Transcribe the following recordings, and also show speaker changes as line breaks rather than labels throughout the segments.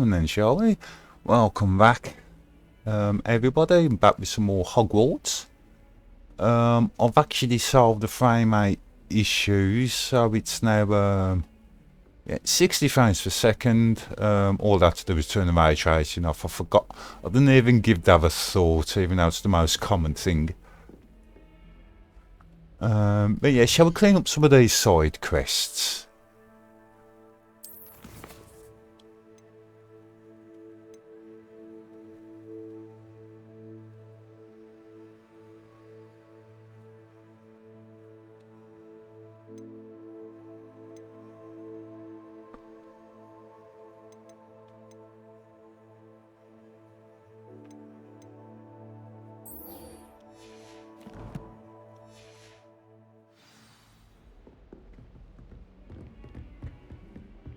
And then, shall we? Welcome back, everybody. I'm back with some more Hogwarts. I've actually solved the frame rate issues, so it's now 60 frames per second. All that's to do is turn the ray tracing off. I forgot. I didn't even give that a thought, even though it's the most common thing. But yeah, shall we clean up some of these side quests?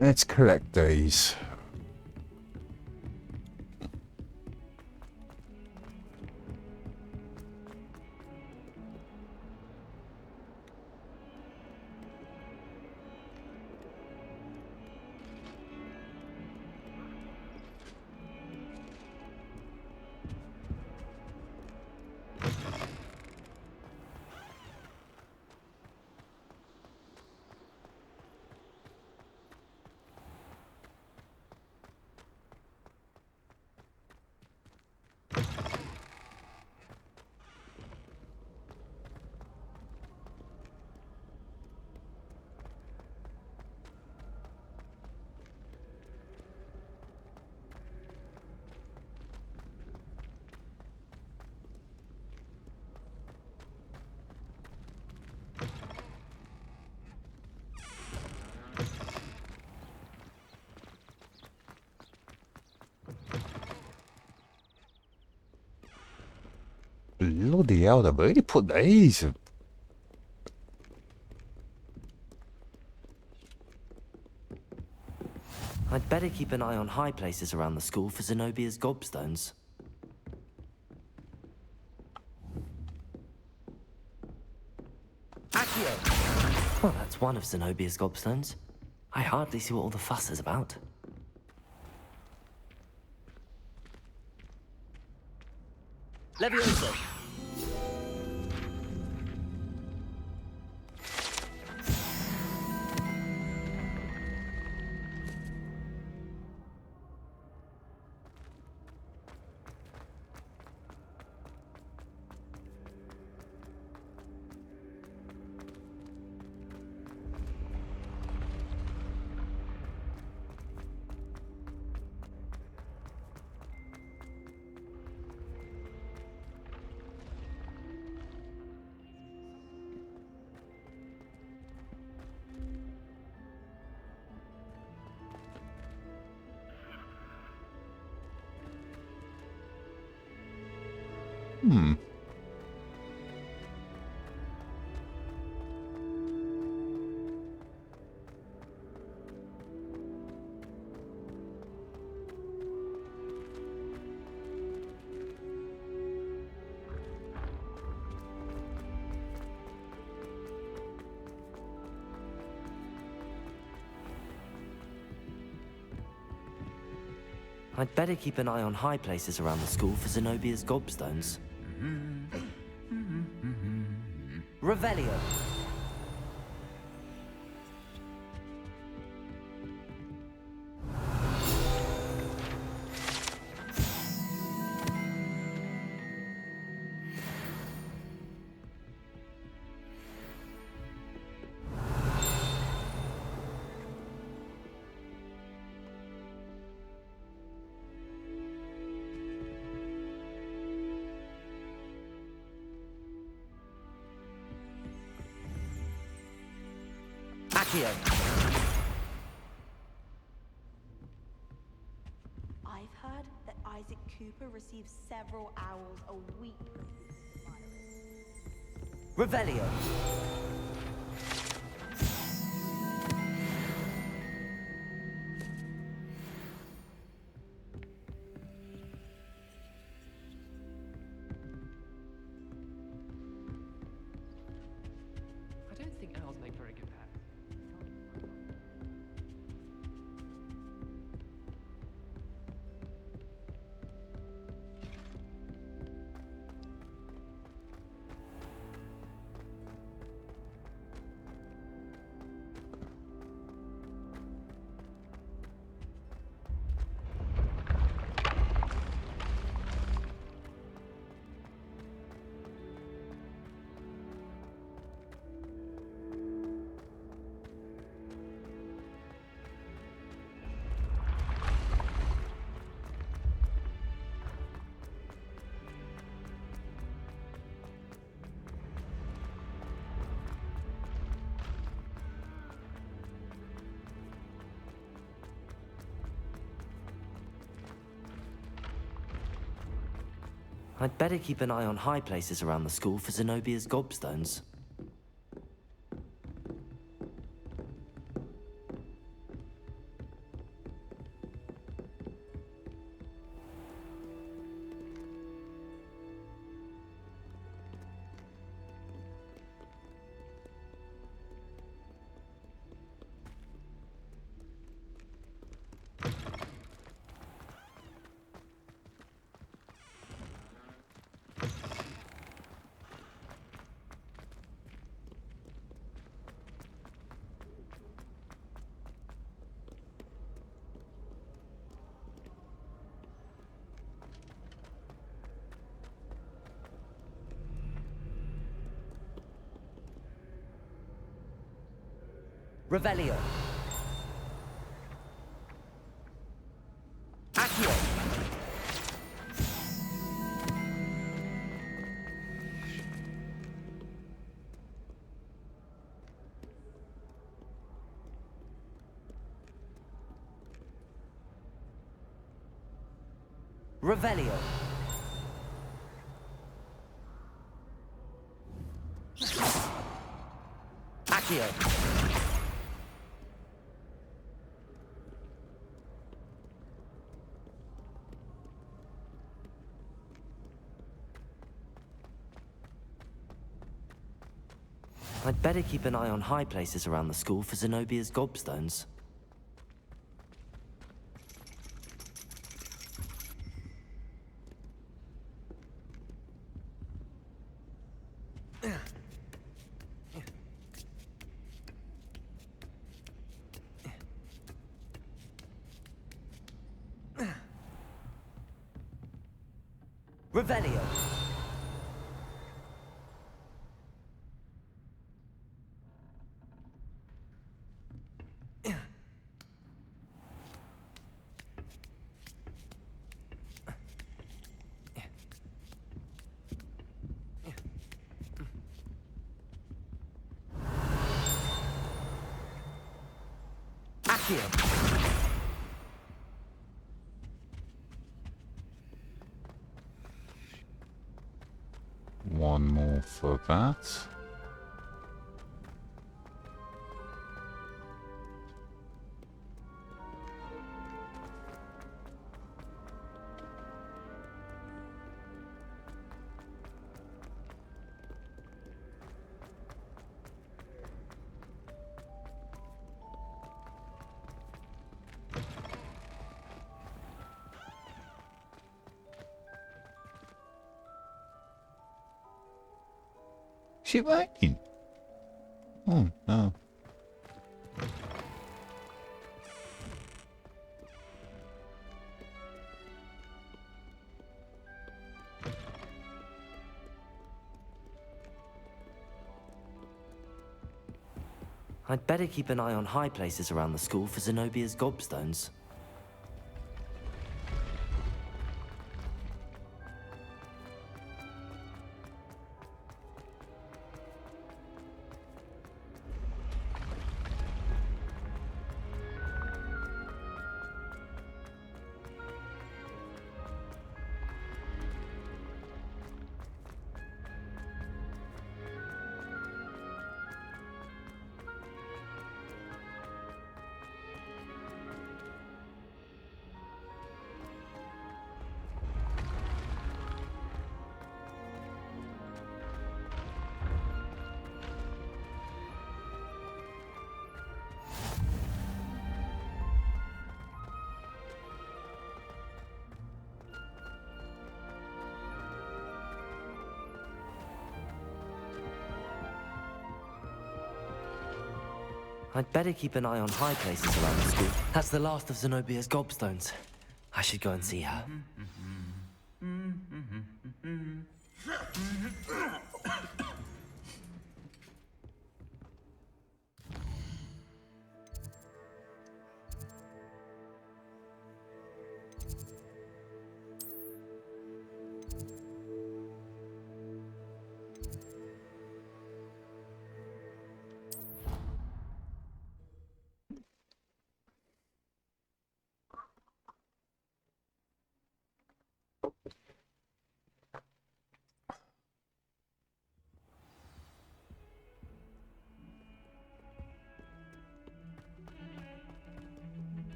Let's collect these. Bloody hell, they really put these.
I'd better keep an eye on high places around the school for Zenobia's gobstones. Accio! Well, that's one of Zenobia's gobstones. I hardly see what all the fuss is about. Levioso! I'd better keep an eye on high places around the school for Zenobia's gobstones. Revelio. Accio.
I've heard that Isaac Cooper receives several owls a week from the virus.
Revelio.
I don't think owls make very good pets.
I'd better keep an eye on high places around the school for Zenobia's gobstones. Revelio. Accio. Revelio. Accio. I'd better keep an eye on high places around the school for Zenobia's gobstones. Revelio. Accio.
One more for that. Is it raining? Oh no.
I'd better keep an eye on high places around the school for Zenobia's gobstones. I'd better keep an eye on high places around the school. That's the last of Zenobia's gobstones. I should go and see her.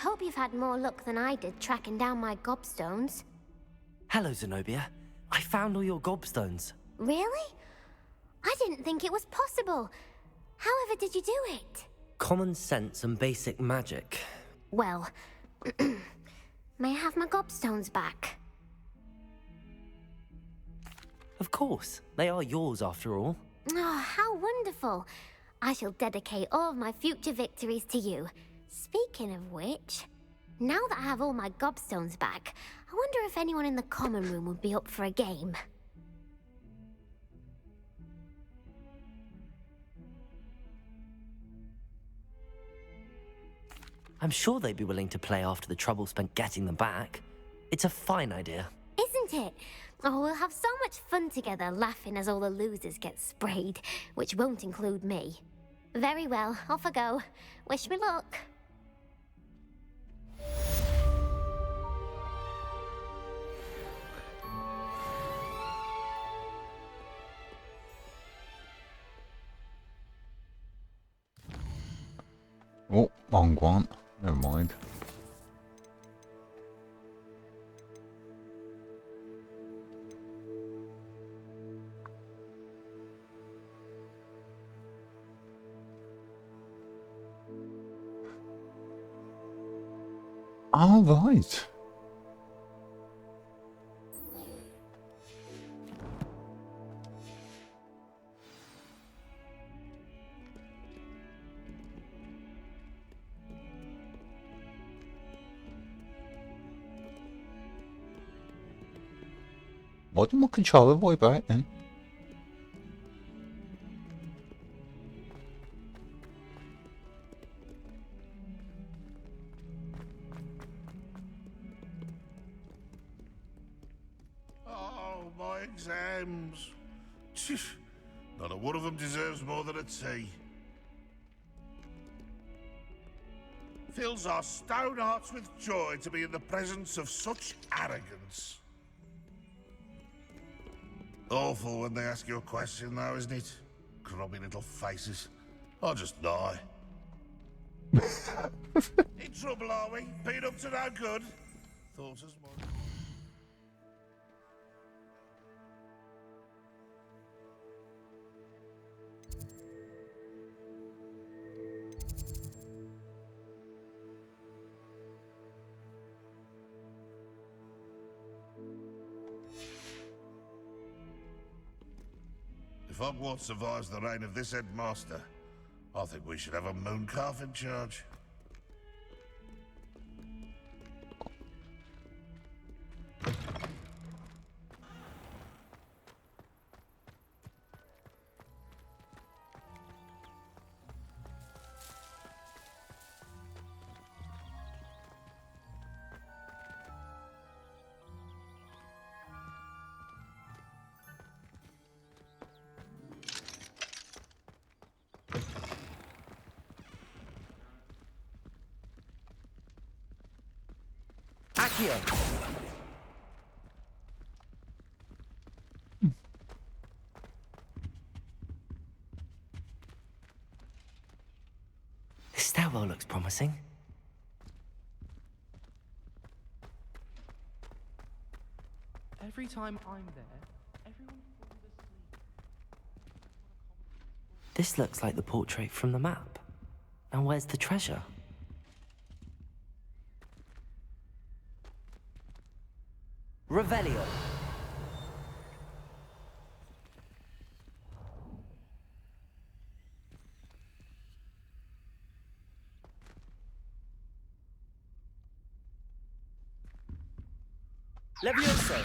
hope you've had more luck than I did tracking down my gobstones.
Hello, Zenobia. I found all your gobstones.
Really? I didn't think it was possible. However did you do it?
Common sense and basic magic.
Well, may I have my gobstones back?
Of course. They are yours after all.
Oh, how wonderful. I shall dedicate all of my future victories to you. Speaking of which, now that I have all my gobstones back, I wonder if anyone in the common room would be up for a game.
I'm sure they'd be willing to play after the trouble spent getting them back. It's a fine idea.
Isn't it? Oh, we'll have so much fun together laughing as all the losers get sprayed, which won't include me. Very well, off I go. Wish me luck.
Oh, wrong one. Never mind. All right. Why did my controller vibrate then?
Oh, my exams. Phew. Not a one of them deserves more than a T. Fills our stone hearts with joy to be in the presence of such arrogance. Awful when they ask you a question, though, isn't it? Grubby little faces. I'll just die. In trouble, are we? Been up to no good? Thought as much. If Hogwarts survives the reign of this headmaster, I think we should have a mooncalf in charge.
Accio! This stairwell looks promising.
Every time I'm there, everyone falls asleep.
This looks like the portrait from the map. Now where's the treasure? Revelio. Levioso.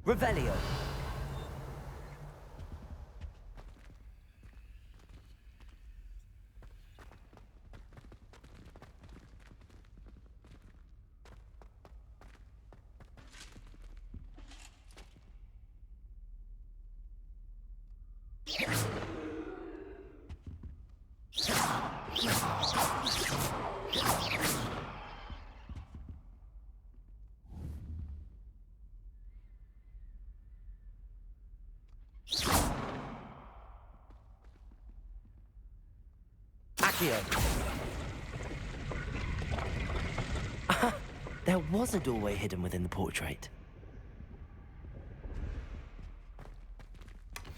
Revelio. Accio. There was a doorway hidden within the portrait.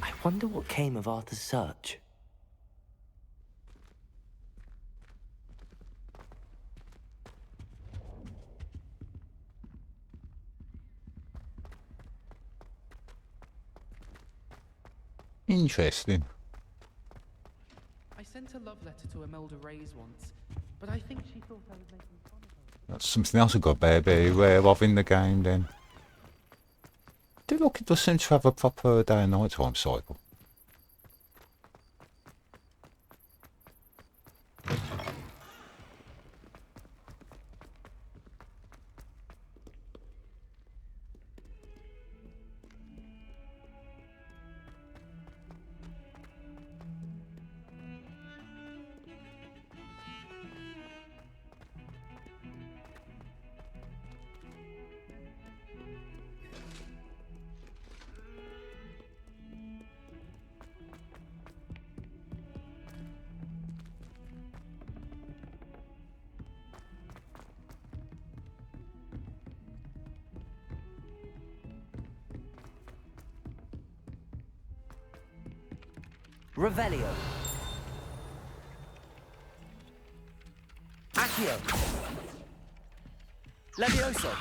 I wonder what came of Arthur's search.
Interesting.
I sent a love letter to Imelda Reyes once, but I think she thought I was making fun of her.
That's something else I've got to be aware of in the game then. Look, it does seem to have a proper day and night time cycle.
Revelio. Accio. Levioso.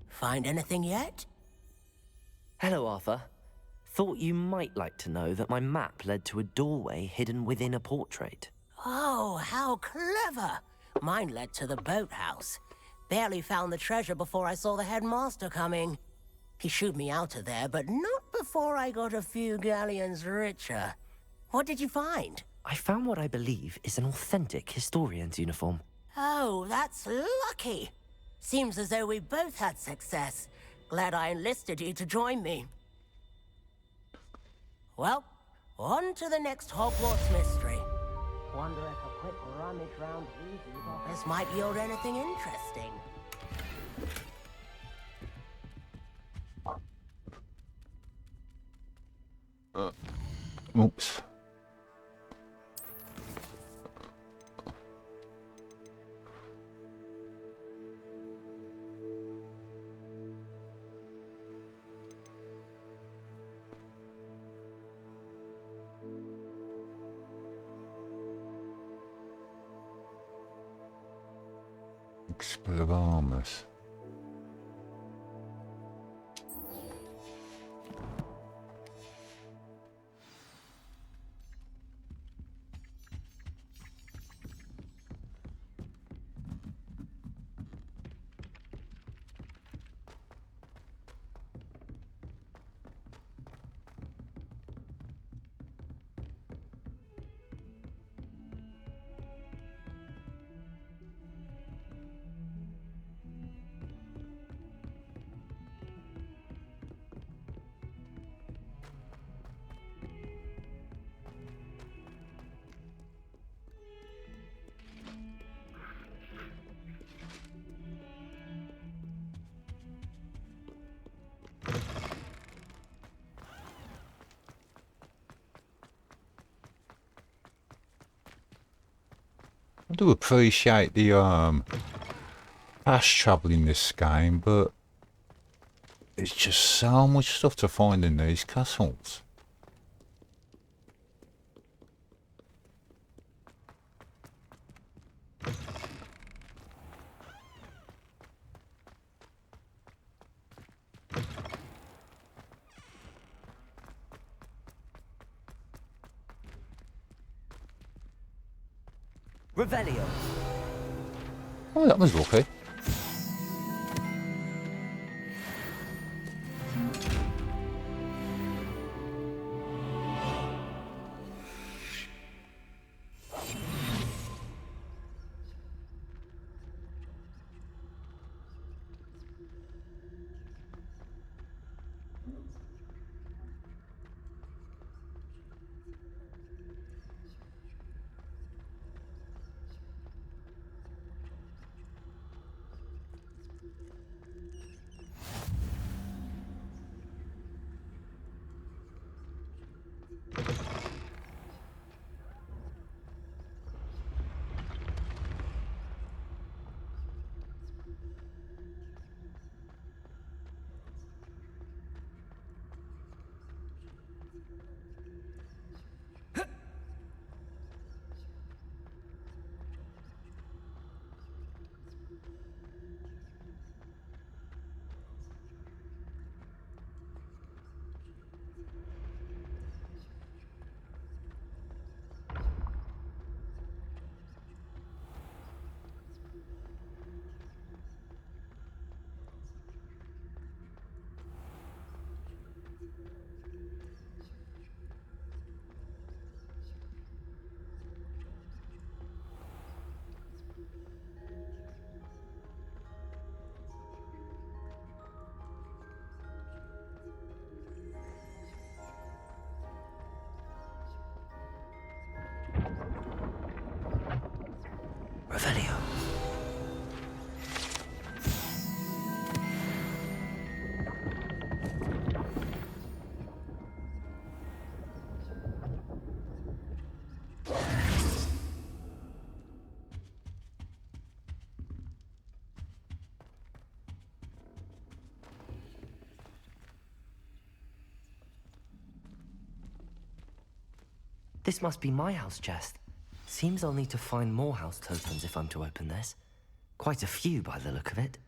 Find anything yet?
Hello, Arthur. Thought you might like to know that my map led to a doorway hidden within a portrait.
Oh, how clever! Mine led to the boathouse. Barely found the treasure before I saw the headmaster coming. He shooed me out of there, but not before I got a few galleons richer. What did you find?
I found what I believe is an authentic historian's uniform.
Oh, that's lucky. Seems as though we both had success. Glad I enlisted you to join me. Well, on to the next Hogwarts mystery. Wonder if a quick rummage round Weasley's office might yield anything interesting.
Oops. Exploramus. I do appreciate the fast travel in this game, but there's just so much stuff to find in these castles.
Revelio.
Oh, that was lucky.
Revelio. This must be my house chest. Seems I'll need to find more house tokens if I'm to open this. Quite a few by the look of it.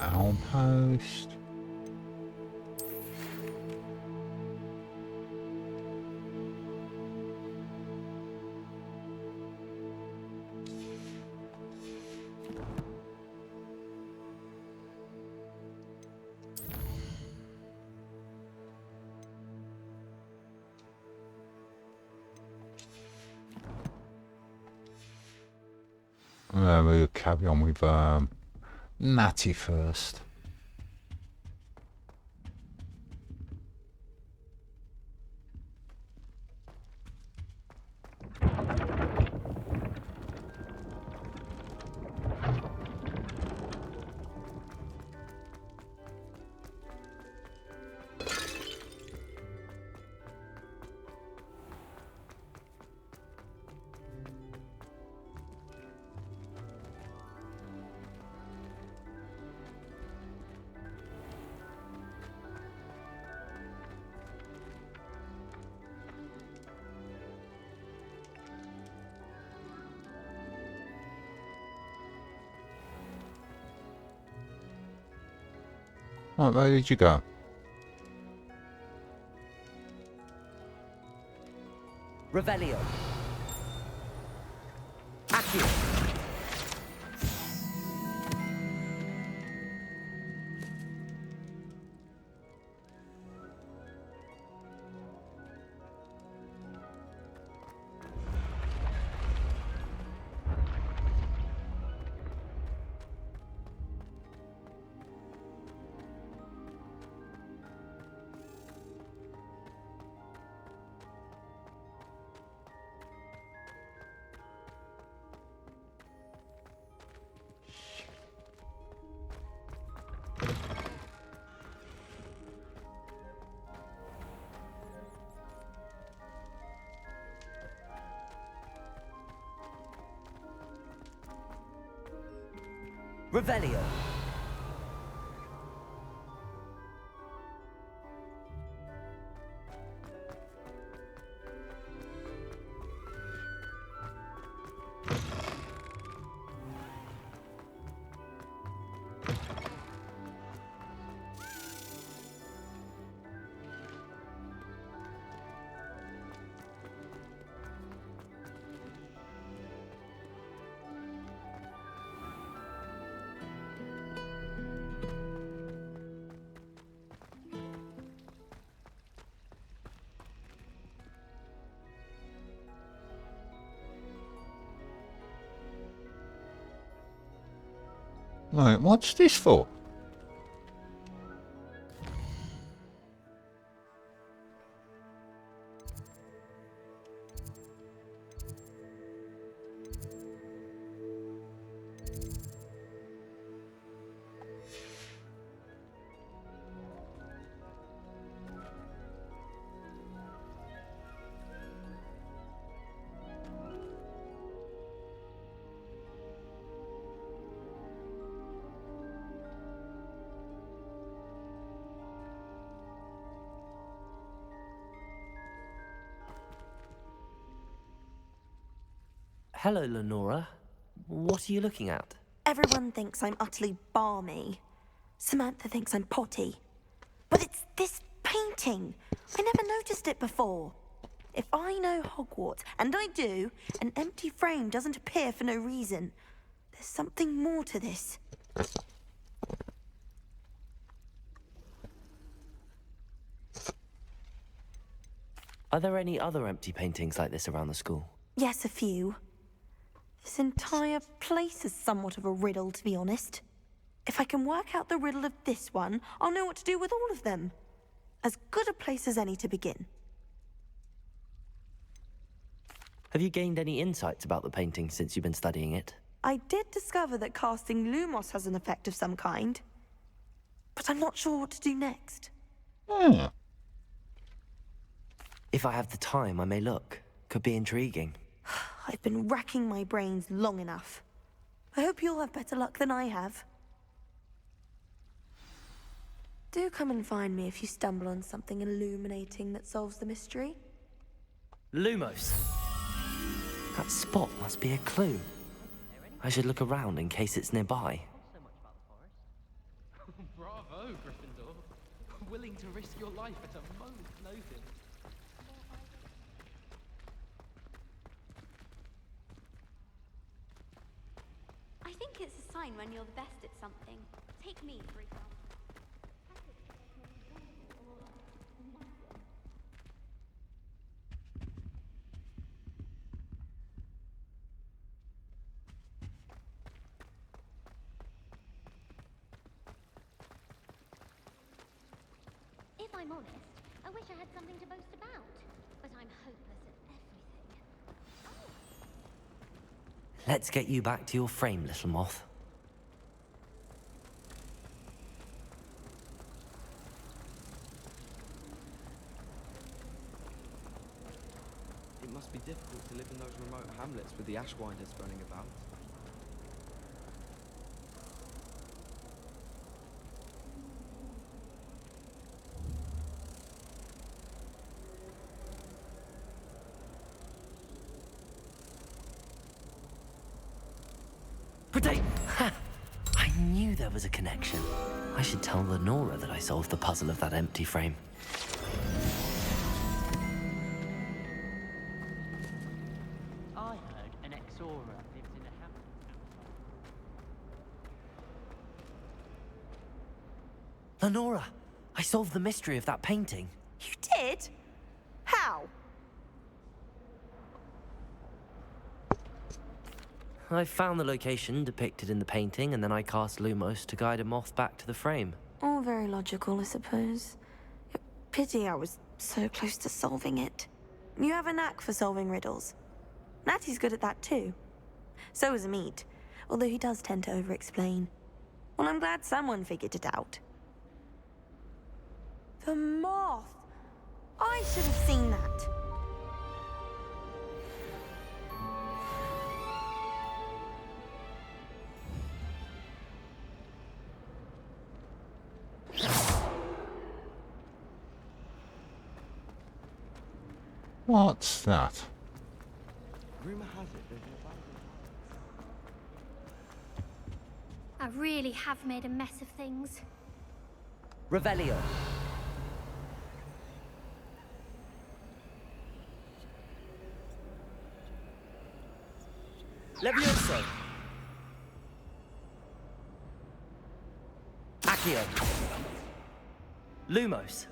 Outpost. We'll carry on with Natty first. Oh, where did you go?
Revelio. Accio. Revelio.
Right, what's this for?
Hello, Lenora. What are you looking at?
Everyone thinks I'm utterly balmy. Samantha thinks I'm potty. But it's this painting. I never noticed it before. If I know Hogwarts, and I do, an empty frame doesn't appear for no reason. There's something more to this.
Are there any other empty paintings like this around the school?
Yes, a few. This entire place is somewhat of a riddle, to be honest. If I can work out the riddle of this one, I'll know what to do with all of them. As good a place as any to begin.
Have you gained any insights about the painting since you've been studying it?
I did discover that casting Lumos has an effect of some kind. But I'm not sure what to do next.
Hmm.
If I have the time, I may look. Could be intriguing.
I've been racking my brains long enough. I hope you'll have better luck than I have. Do come and find me if you stumble on something illuminating that solves the mystery.
Lumos! That spot must be a clue. I should look around in case it's nearby.
Bravo, Gryffindor. Willing to risk your life at a moment's notice.
I think it's a sign when you're the best at something. Take me, for example.
If I'm honest, I wish I had something to boast about. But I'm hopeless at everything.
Let's get you back to your frame, little moth.
It must be difficult to live in those remote hamlets with the Ashwinders running about.
Ha! I knew there was a connection. I should tell Lenora that I solved the puzzle of that empty frame.
I heard an Exora lives in a house outside.
Lenora! I solved the mystery of that painting.
You did? How?
I found the location depicted in the painting, and then I cast Lumos to guide a moth back to the frame.
All very logical, I suppose. Pity I was so close to solving it. You have a knack for solving riddles. Natty's good at that too. So is Amit, although he does tend to over-explain. Well, I'm glad someone figured it out. The moth! I should have seen that.
What's that?
Rumor has it there's an abandoned
I really have made a mess of things.
Revelio. Levioso. Accio. Lumos.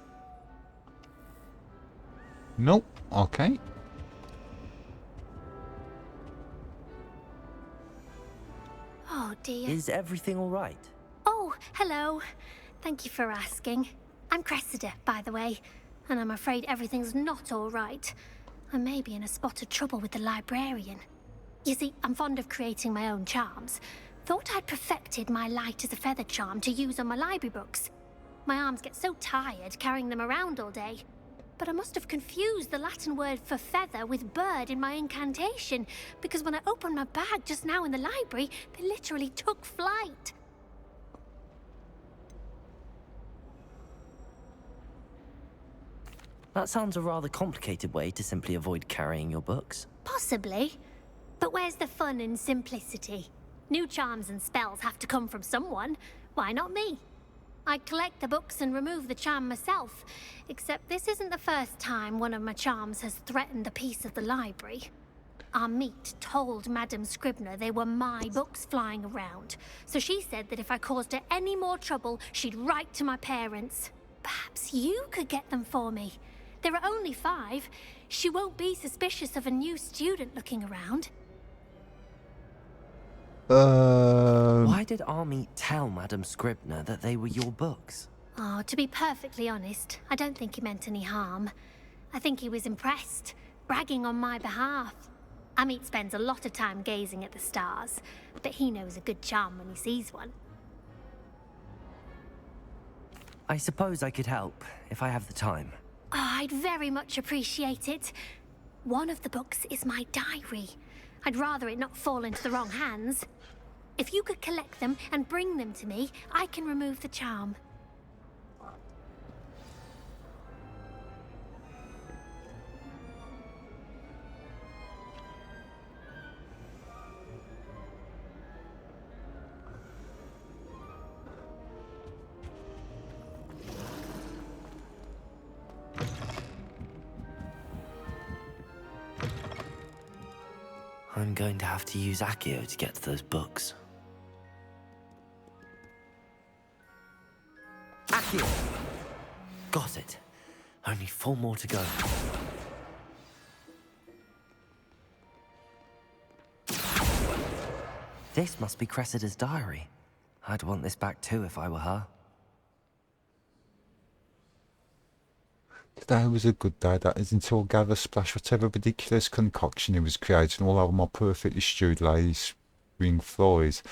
Nope. Okay.
Oh
dear.
Is everything all right?
Oh, hello. Thank you for asking. I'm Cressida, by the way, and I'm afraid everything's not all right. I may be in a spot of trouble with the librarian. You see, I'm fond of creating my own charms. Thought I'd perfected my light as a feather charm to use on my library books. My arms get so tired carrying them around all day. But I must have confused the Latin word for feather with bird in my incantation, because when I opened my bag just now in the library, they literally took flight.
That sounds a rather complicated way to simply avoid carrying your books.
Possibly. But where's the fun in simplicity? New charms and spells have to come from someone. Why not me? I'd collect the books and remove the charm myself, except this isn't the first time one of my charms has threatened the peace of the library. Our meet told Madame Scribner they were my books flying around, so she said that if I caused her any more trouble, she'd write to my parents. Perhaps you could get them for me. There are only 5. She won't be suspicious of a new student looking around.
Why did Army tell Madame Scribner that they were your books?
Oh, to be perfectly honest, I don't think he meant any harm. I think he was impressed, bragging on my behalf. Amit spends a lot of time gazing at the stars, but he knows a good charm when he sees one.
I suppose I could help, if I have the time.
Oh, I'd very much appreciate it. One of the books is my diary. I'd rather it not fall into the wrong hands. If you could collect them and bring them to me, I can remove the charm.
I'm going to have to use Accio to get to those books. Accio! Got it. Only 4 more to go. This must be Cressida's diary. I'd want this back too if I were her.
Today was a good day, that is, until Gather Splash, whatever ridiculous concoction he was creating all over my perfectly stewed lace ring floors.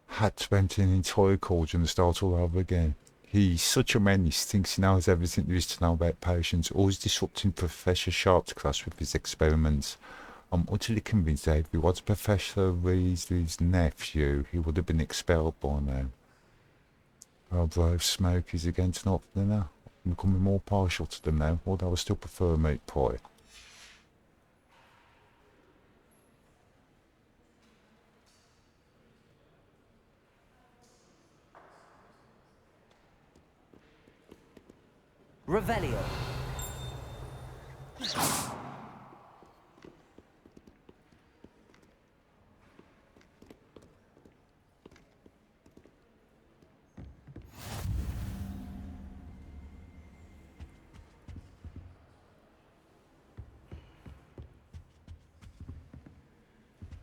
Had to empty an entire cauldron and start all over again. He's such a menace, thinks he knows everything there is to know about patients, always disrupting Professor Sharp's class with his experiments. I'm utterly convinced that if he was Professor Weasley's nephew, he would have been expelled by now. Our brave Smokies against not for dinner. I'm becoming more partial to them now, although I still prefer meat pie.
Revelio.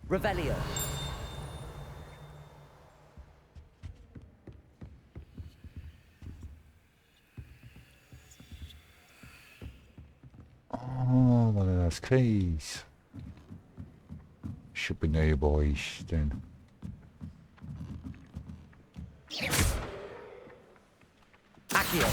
Revelio.
Oh, one of those keys. Should be nearby then.
Accio.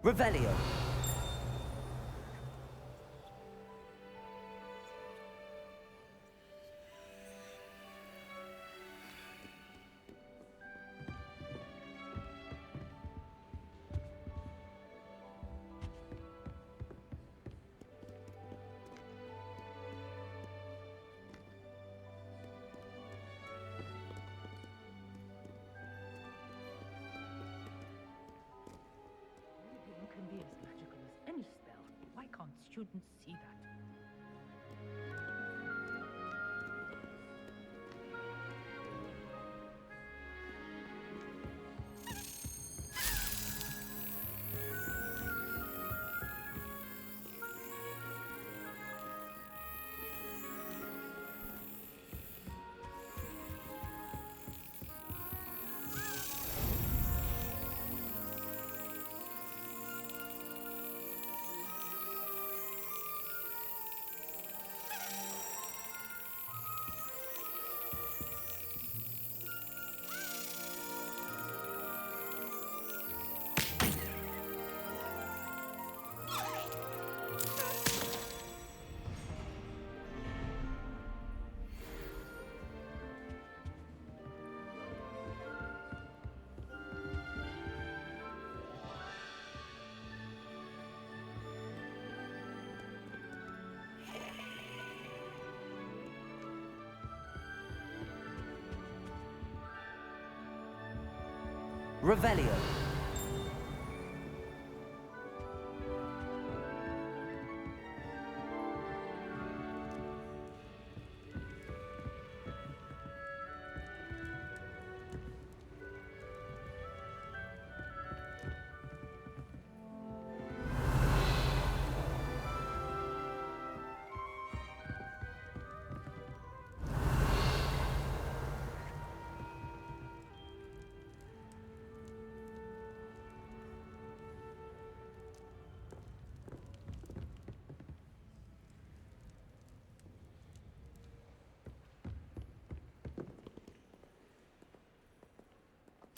Revelio.
Reading can be as magical as any spell. Why can't students see that? Revelio.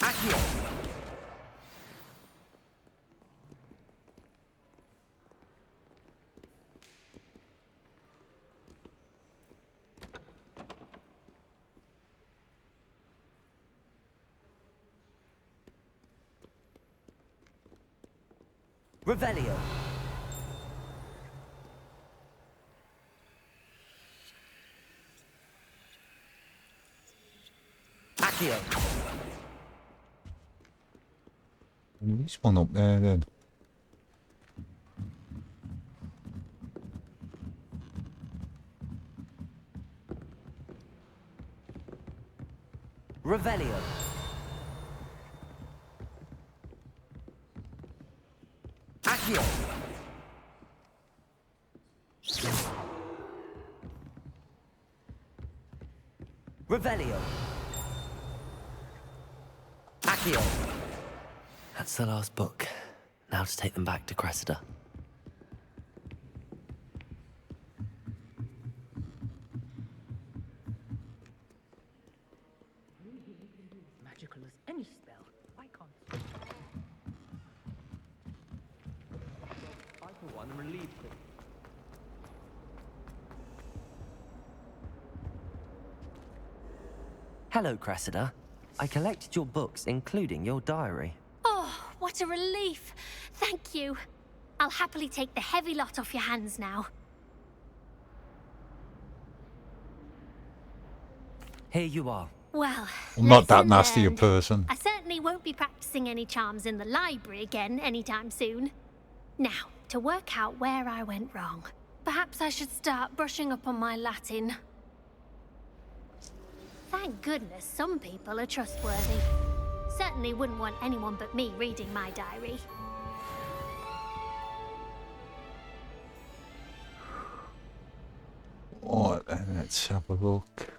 Accio. Revelio. Accio.
There's one up there then.
Revelio. Accio. Revelio. Accio. That's the last book. Now to take them back to Cressida.
Magical as any spell. Why can't...
I, for one, am relieved that...
Hello, Cressida. I collected your books, including your diary.
Oh, what a relief. Thank you. I'll happily take the heavy lot off your hands now.
Here you are.
Well,
I'm not that
lesson
nasty a
learned.
person.
I certainly won't be practicing any charms in the library again anytime soon. Now, to work out where I went wrong. Perhaps I should start brushing up on my Latin. Thank goodness some people are trustworthy. Certainly wouldn't want anyone but me reading my diary.
Alright then, let's have a look.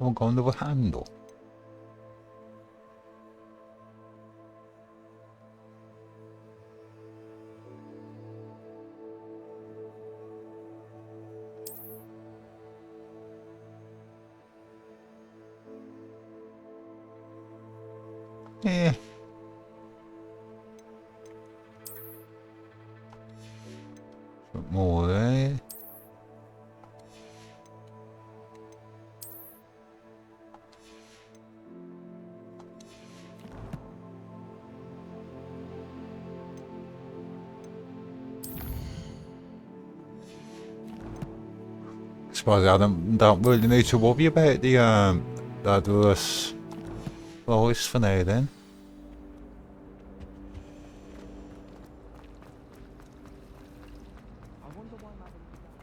I've got another handle. Yeah. Put more there. I suppose I don't really need to worry about the diverse forest for now then.
I wonder why Madame did that.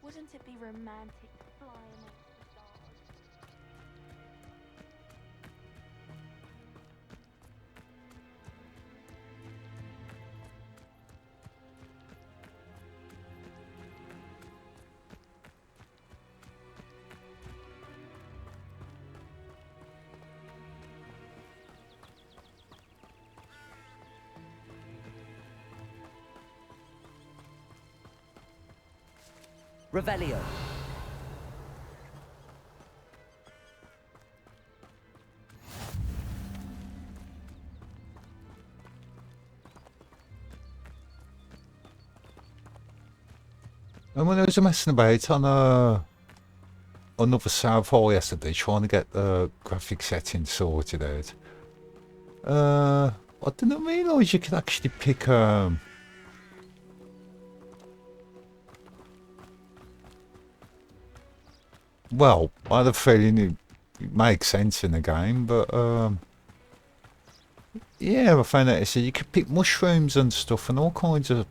Wouldn't it be romantic flying next to the stars?
Revelio.
And when I was messing about on another save file yesterday, trying to get the graphic settings sorted out, I didn't realise you could actually pick well, I had a feeling it makes sense in the game, but yeah, I found out so you could pick mushrooms and stuff and all kinds of.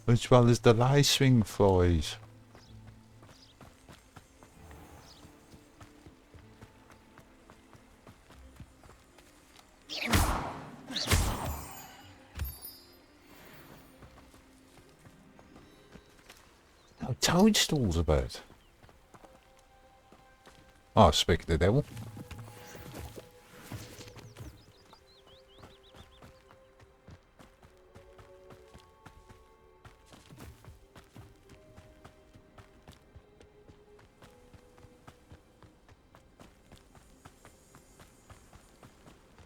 As well as the lacewing flies. Oh, toadstools about. Oh, speak of the devil.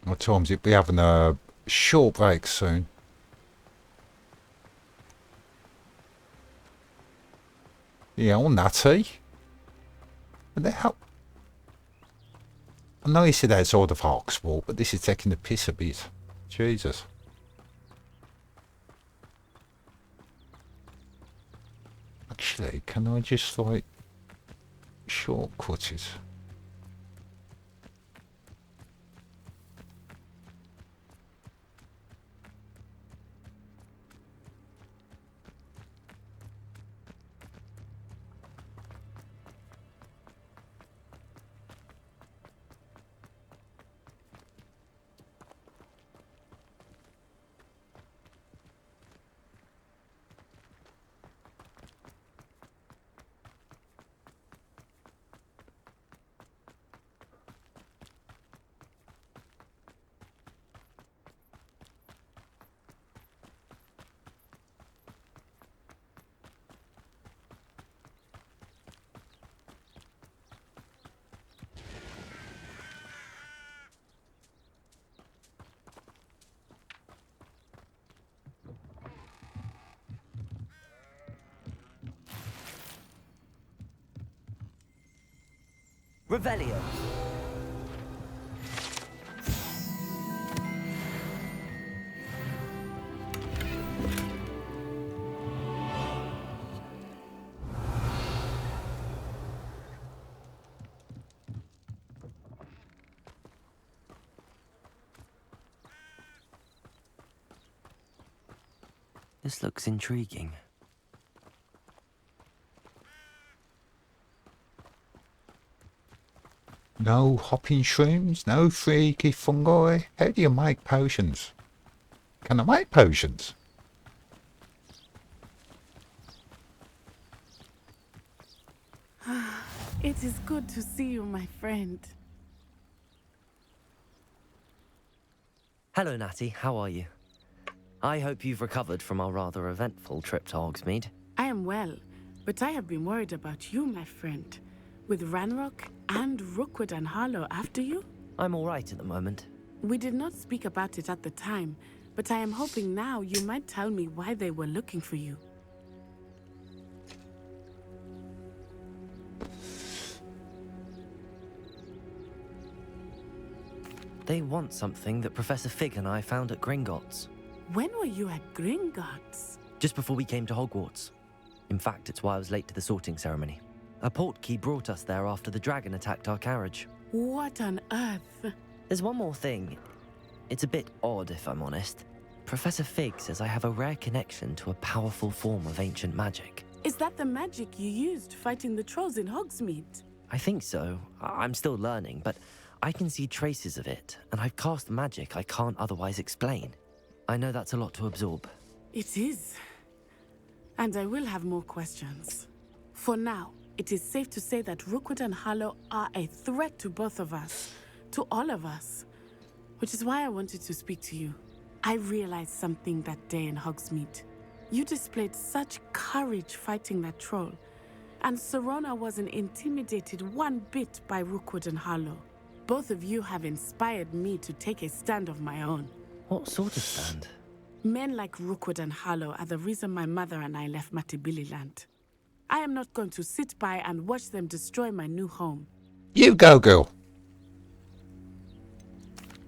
What time's it? Be having a short break soon. Yeah, on natty. What the hell? I know you said outside of Hawkswall, but this is taking the piss a bit. Jesus. Actually, can I just like shortcut it?
Revelio. This looks intriguing.
No hopping shrooms, no freaky fungi. How do you make potions? Can I make potions?
It is good to see you, my friend.
Hello, Natty. How are you? I hope you've recovered from our rather eventful trip to Hogsmeade.
I am well, but I have been worried about you, my friend. With Ranrock and Rookwood and Harlow after you?
I'm all right at the moment.
We did not speak about it at the time, but I am hoping now you might tell me why they were looking for you.
They want something that Professor Fig and I found at Gringotts.
When were you at Gringotts?
Just before we came to Hogwarts. In fact, it's why I was late to the sorting ceremony. A portkey brought us there after the dragon attacked our carriage.
What on earth?
There's one more thing. It's a bit odd, if I'm honest. Professor Fig says I have a rare connection to a powerful form of ancient magic.
Is that the magic you used fighting the trolls in Hogsmeade?
I think so. I'm still learning, but I can see traces of it, and I've cast magic I can't otherwise explain. I know that's a lot to absorb.
It is. And I will have more questions. For now, it is safe to say that Rookwood and Harlow are a threat to both of us. To all of us. Which is why I wanted to speak to you. I realized something that day in Hogsmeade. You displayed such courage fighting that troll. And Serona wasn't intimidated one bit by Rookwood and Harlow. Both of you have inspired me to take a stand of my own.
What sort of stand?
Men like Rookwood and Harlow are the reason my mother and I left Matabeleland. I am not going to sit by and watch them destroy my new home.
You go, girl.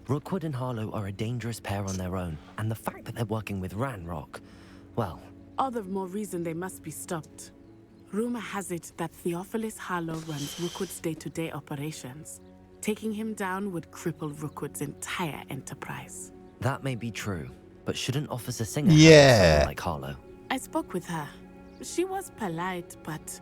Rookwood and Harlow are a dangerous pair on their own, and the fact that they're working with Ranrock, well...
All the more reason they must be stopped. Rumor has it that Theophilus Harlow runs Rookwood's day-to-day operations. Taking him down would cripple Rookwood's entire enterprise.
That may be true, but shouldn't Officer Singer
Yeah.
have someone like Harlow?
I spoke with her. She was polite, but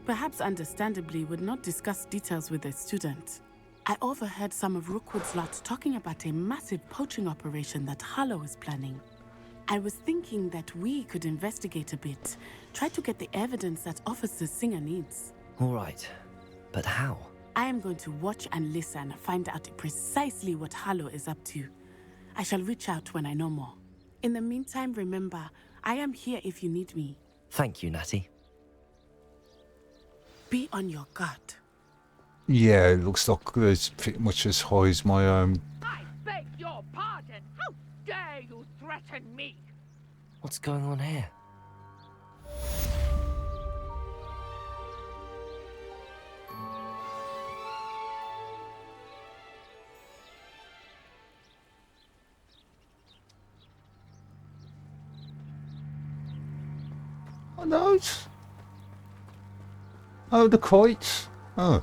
perhaps understandably would not discuss details with a student. I overheard some of Rookwood's lot talking about a massive poaching operation that Harlow is planning. I was thinking that we could investigate a bit, try to get the evidence that Officer Singer needs.
All right, but how?
I am going to watch and listen, find out precisely what Harlow is up to. I shall reach out when I know more. In the meantime, remember, I am here if you need me.
Thank you, Natty.
Be on your guard.
Yeah, it looks like it's pretty much as high as my
I beg your pardon. How dare you threaten me?
What's going on here?
Oh, those. Oh, the kites. Oh.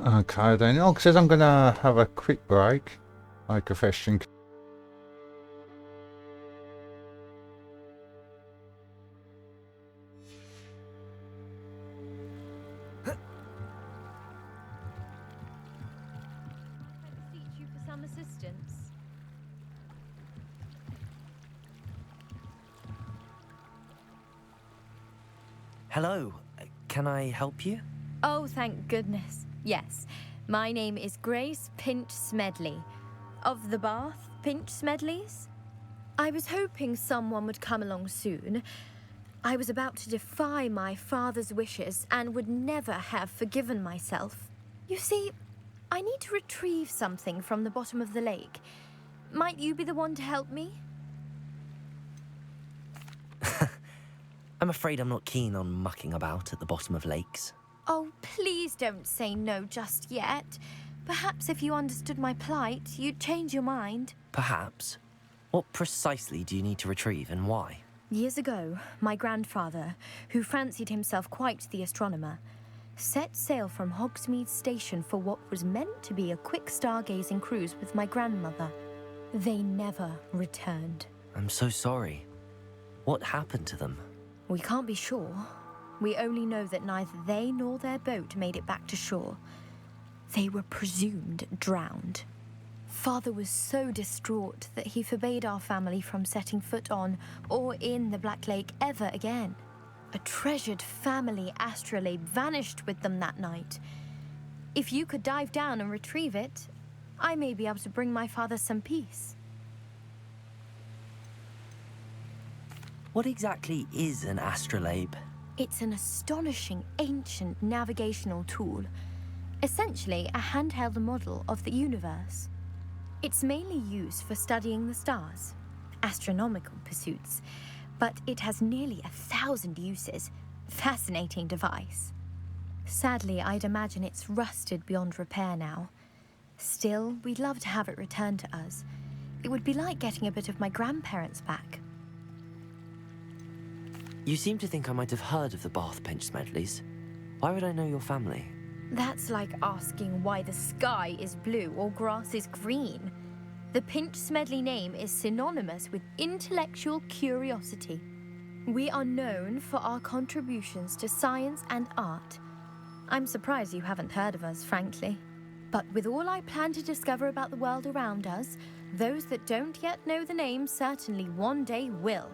Okay, then. Oh, says I'm gonna have a quick break. Like a fashion.
Beseech you for some assistance.
Hello, can I help you?
Oh, thank goodness. Yes, my name is Grace Pinch Smedley, of the Bath Pinch Smedleys. I was hoping someone would come along soon. I was about to defy my father's wishes and would never have forgiven myself. You see, I need to retrieve something from the bottom of the lake. Might you be the one to help me?
I'm afraid I'm not keen on mucking about at the bottom of lakes.
Oh, please don't say no just yet. Perhaps if you understood my plight, you'd change your mind.
Perhaps. What precisely do you need to retrieve and why?
Years ago, my grandfather, who fancied himself quite the astronomer, set sail from Hogsmeade Station for what was meant to be a quick stargazing cruise with my grandmother. They never returned.
I'm so sorry. What happened to them?
We can't be sure. We only know that neither they nor their boat made it back to shore. They were presumed drowned. Father was so distraught that he forbade our family from setting foot on or in the Black Lake ever again. A treasured family astrolabe vanished with them that night. If you could dive down and retrieve it, I may be able to bring my father some peace.
What exactly is an astrolabe?
It's an astonishing ancient navigational tool, essentially a handheld model of the universe. It's mainly used for studying the stars, astronomical pursuits, but it has nearly 1,000 uses. Fascinating device. Sadly, I'd imagine it's rusted beyond repair now. Still, we'd love to have it returned to us. It would be like getting a bit of my grandparents back.
You seem to think I might have heard of the Bath Pinch Smedleys. Why would I know your family?
That's like asking why the sky is blue or grass is green. The Pinch Smedley name is synonymous with intellectual curiosity. We are known for our contributions to science and art. I'm surprised you haven't heard of us, frankly. But with all I plan to discover about the world around us, those that don't yet know the name certainly one day will.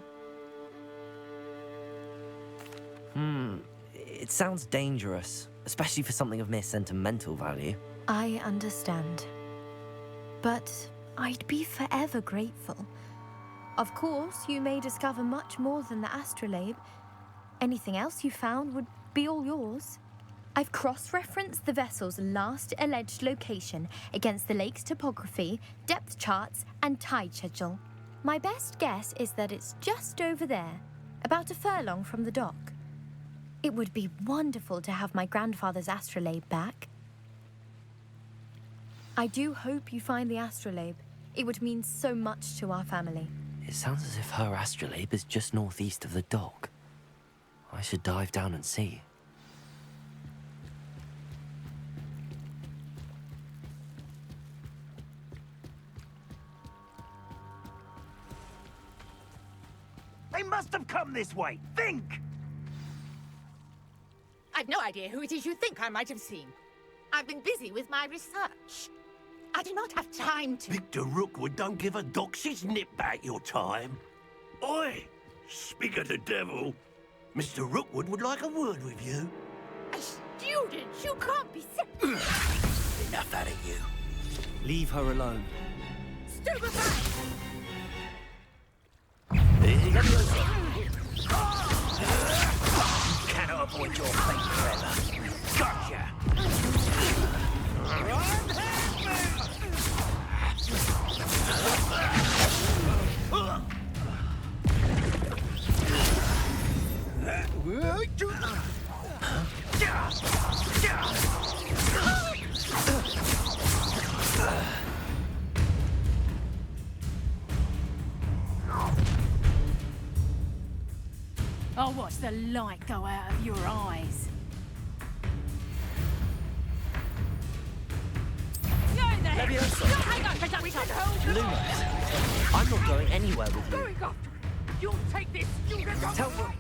It sounds dangerous, especially for something of mere sentimental value.
I understand. But I'd be forever grateful. Of course, you may discover much more than the astrolabe. Anything else you found would be all yours. I've cross-referenced the vessel's last alleged location against the lake's topography, depth charts, and tide schedule. My best guess is that it's just over there, about a furlong from the dock. It would be wonderful to have my grandfather's astrolabe back. I do hope you find the astrolabe. It would mean so much to our family.
It sounds as if her astrolabe is just northeast of the dock. I should dive down and see.
They must have come this way. Think!
I've no idea who it is you think I might have seen. I've been busy with my research. I do not have time to...
Victor Rookwood don't give a doxy's nip back your time. Oi! Speak of the devil. Mr. Rookwood would like a word with you.
A student? You can't be...
Enough out of you.
Leave her alone.
Stupefy!
You cannot avoid your fate forever. Gotcha!
I'll watch the light go out of your eyes.
Leviosa!
Hang on, pick up each other.
Luma! I'm not going anywhere with you.
Going after you. You'll take this student on
Tell them.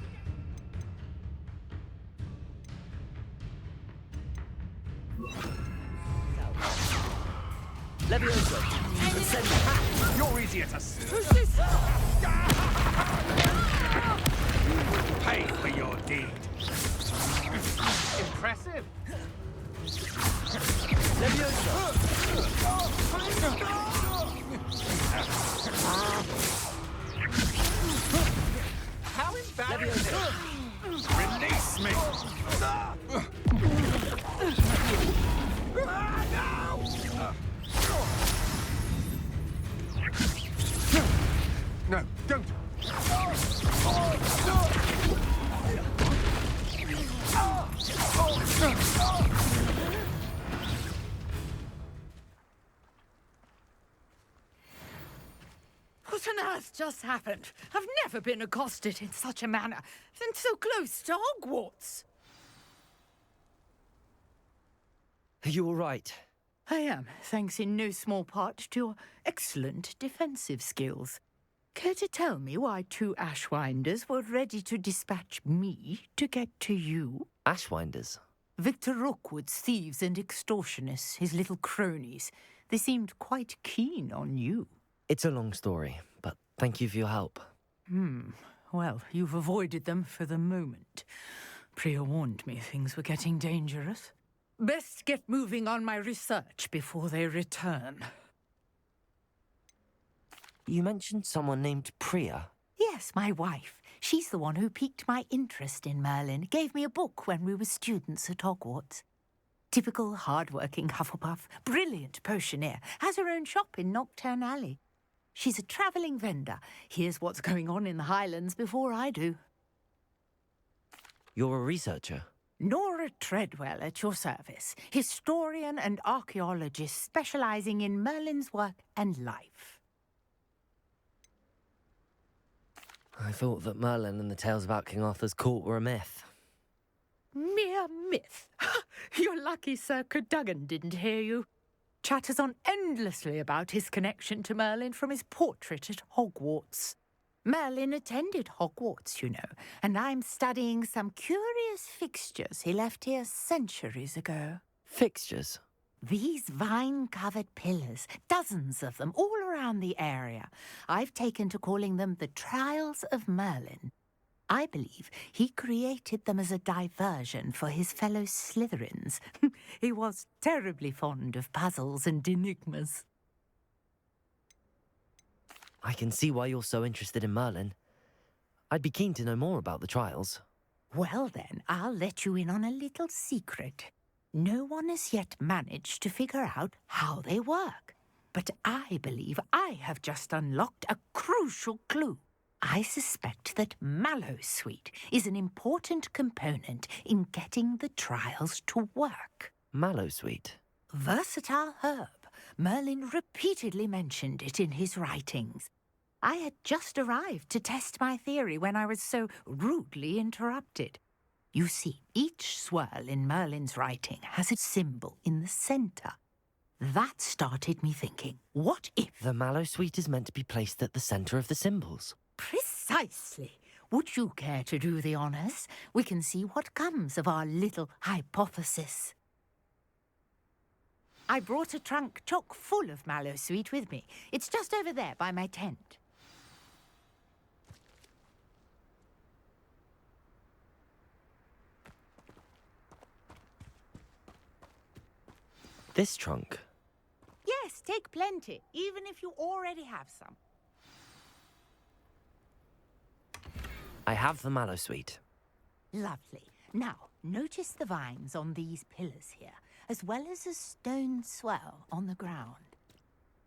Leviosa! Send me.
You're easier to...
Who's this?
Pay for your deed.
Impressive. How embarrassing!
Release me! No, don't!
What on earth just happened? I've never been accosted in such a manner, and so close to Hogwarts.
Are you all right?
I am, thanks in no small part to your excellent defensive skills. Care to tell me why 2 Ashwinders were ready to dispatch me to get to you?
Ashwinders?
Victor Rookwood's thieves and extortionists, his little cronies. They seemed quite keen on you.
It's a long story, but thank you for your help.
Well, you've avoided them for the moment. Priya warned me things were getting dangerous. Best get moving on my research before they return.
You mentioned someone named Priya.
Yes, my wife. She's the one who piqued my interest in Merlin. Gave me a book when we were students at Hogwarts. Typical hard-working Hufflepuff, brilliant potioneer, has her own shop in Nocturne Alley. She's a travelling vendor. Hears what's going on in the Highlands before I do.
You're a researcher?
Nora Treadwell at your service, historian and archaeologist specialising in Merlin's work and life.
I thought that Merlin and the tales about King Arthur's court were a myth.
Mere myth. You're lucky Sir Cadogan didn't hear you. Chatters on endlessly about his connection to Merlin from his portrait at Hogwarts. Merlin attended Hogwarts, you know, and I'm studying some curious fixtures he left here centuries ago.
Fixtures?
These vine-covered pillars, dozens of them, all around the area. I've taken to calling them the Trials of Merlin. I believe he created them as a diversion for his fellow Slytherins. He was terribly fond of puzzles and enigmas.
I can see why you're so interested in Merlin. I'd be keen to know more about the trials.
Well then, I'll let you in on a little secret. No one has yet managed to figure out how they work. But I believe I have just unlocked a crucial clue. I suspect that Mallowsweet is an important component in getting the trials to work.
Mallowsweet?
Versatile herb. Merlin repeatedly mentioned it in his writings. I had just arrived to test my theory when I was so rudely interrupted. You see, each swirl in Merlin's writing has a symbol in the centre. That started me thinking, what if...
The Mallowsweet is meant to be placed at the centre of the symbols.
Precisely. Would you care to do the honours? We can see what comes of our little hypothesis. I brought a trunk chock full of Mallowsweet with me. It's just over there by my tent.
This trunk?
Yes, take plenty, even if you already have some.
I have the Mallowsweet.
Lovely. Now, notice the vines on these pillars here, as well as a stone swell on the ground.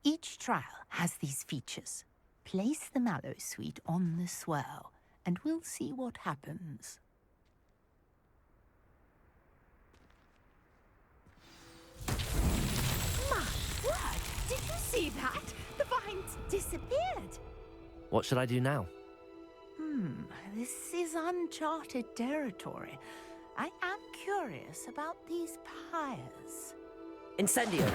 Each trial has these features. Place the Mallowsweet on the swell, and we'll see what happens. My word! Did you see that? The vines disappeared.
What should I do now?
This is uncharted territory. I am curious about these pyres.
Incendio!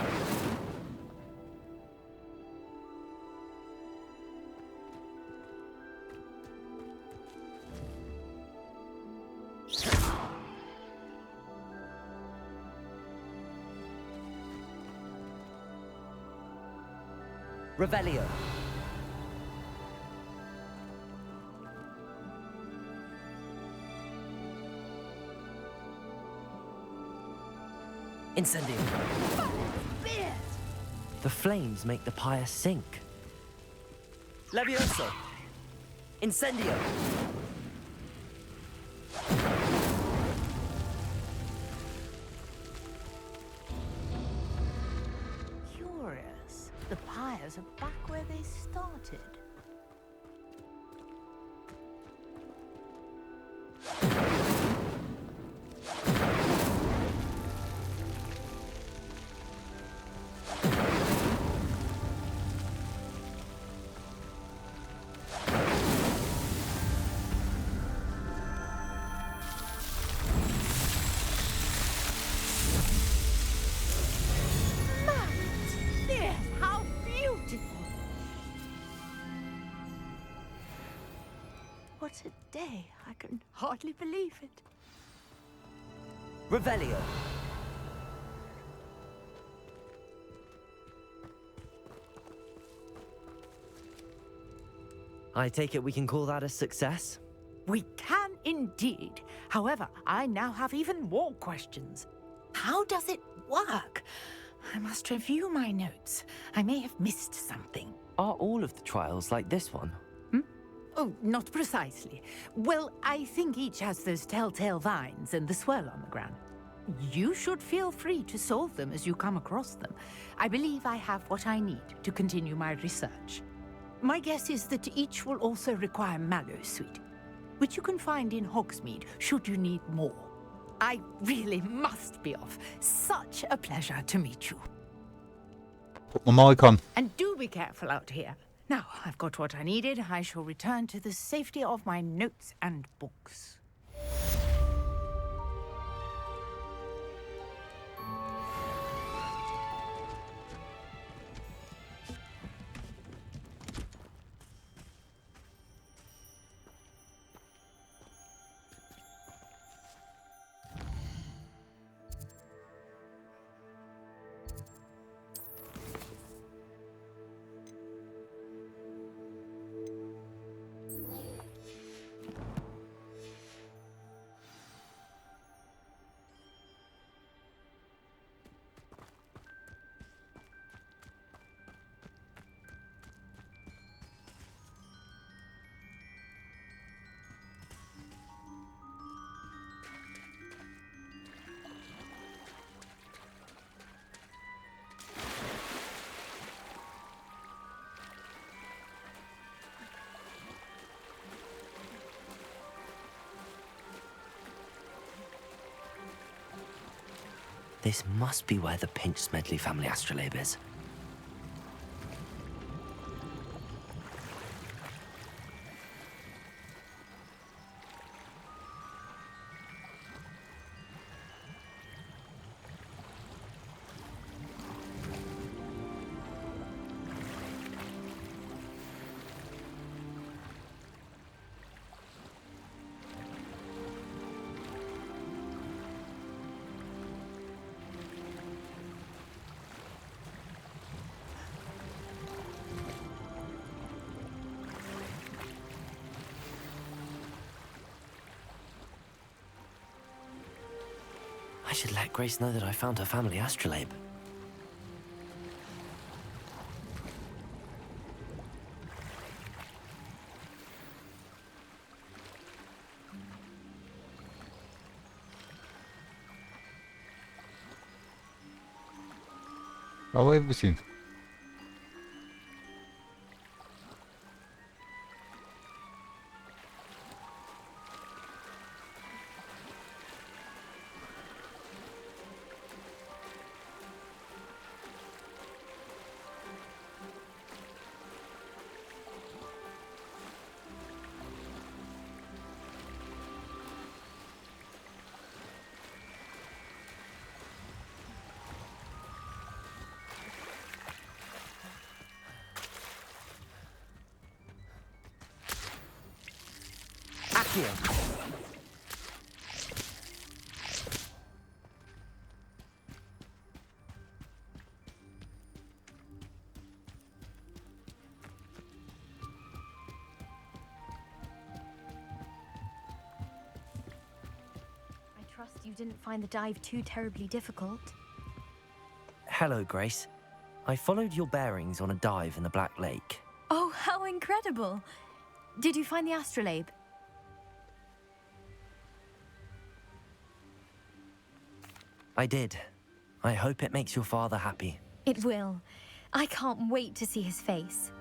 Revelio. Incendio. The flames make the pyre sink. Levioso. Incendio.
Curious. The pyres are back where they started. What a day. I can hardly believe it.
Revelio. I take it we can call that a success?
We can indeed. However, I now have even more questions. How does it work? I must review my notes. I may have missed something.
Are all of the trials like this one?
Oh, not precisely. Well, I think each has those telltale vines and the swirl on the ground. You should feel free to solve them as you come across them. I believe I have what I need to continue my research. My guess is that each will also require mallow sweet, which you can find in Hogsmeade should you need more. I really must be off. Such a pleasure to meet you.
Put my mic on.
And do be careful out here. Now, I've got what I needed. I shall return to the safety of my notes and books.
This must be where the Pinch Smedley family astrolabe is. I should let Grace know that I found her family astrolabe.
Oh, everything.
I trust you didn't find the dive too terribly difficult.
Hello, Grace. I followed your bearings on a dive in the Black Lake.
Oh, how incredible! Did you find the astrolabe?
I did. I hope it makes your father happy.
It will. I can't wait to see his face.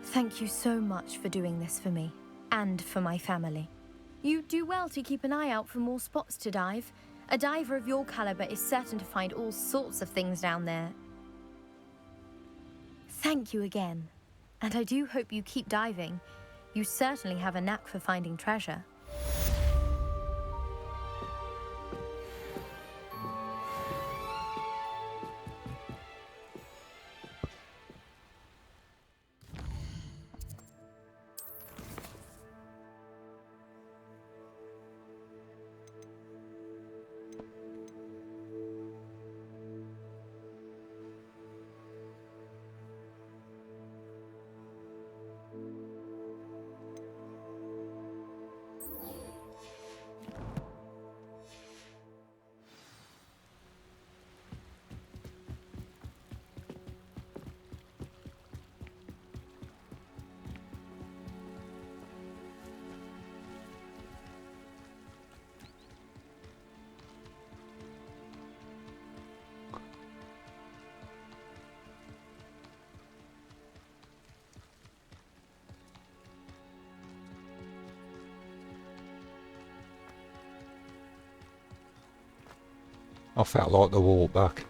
Thank you so much for doing this for me, and for my family. You do well to keep an eye out for more spots to dive. A diver of your caliber is certain to find all sorts of things down there. Thank you again. And I do hope you keep diving. You certainly have a knack for finding treasure.
I felt like the walk back.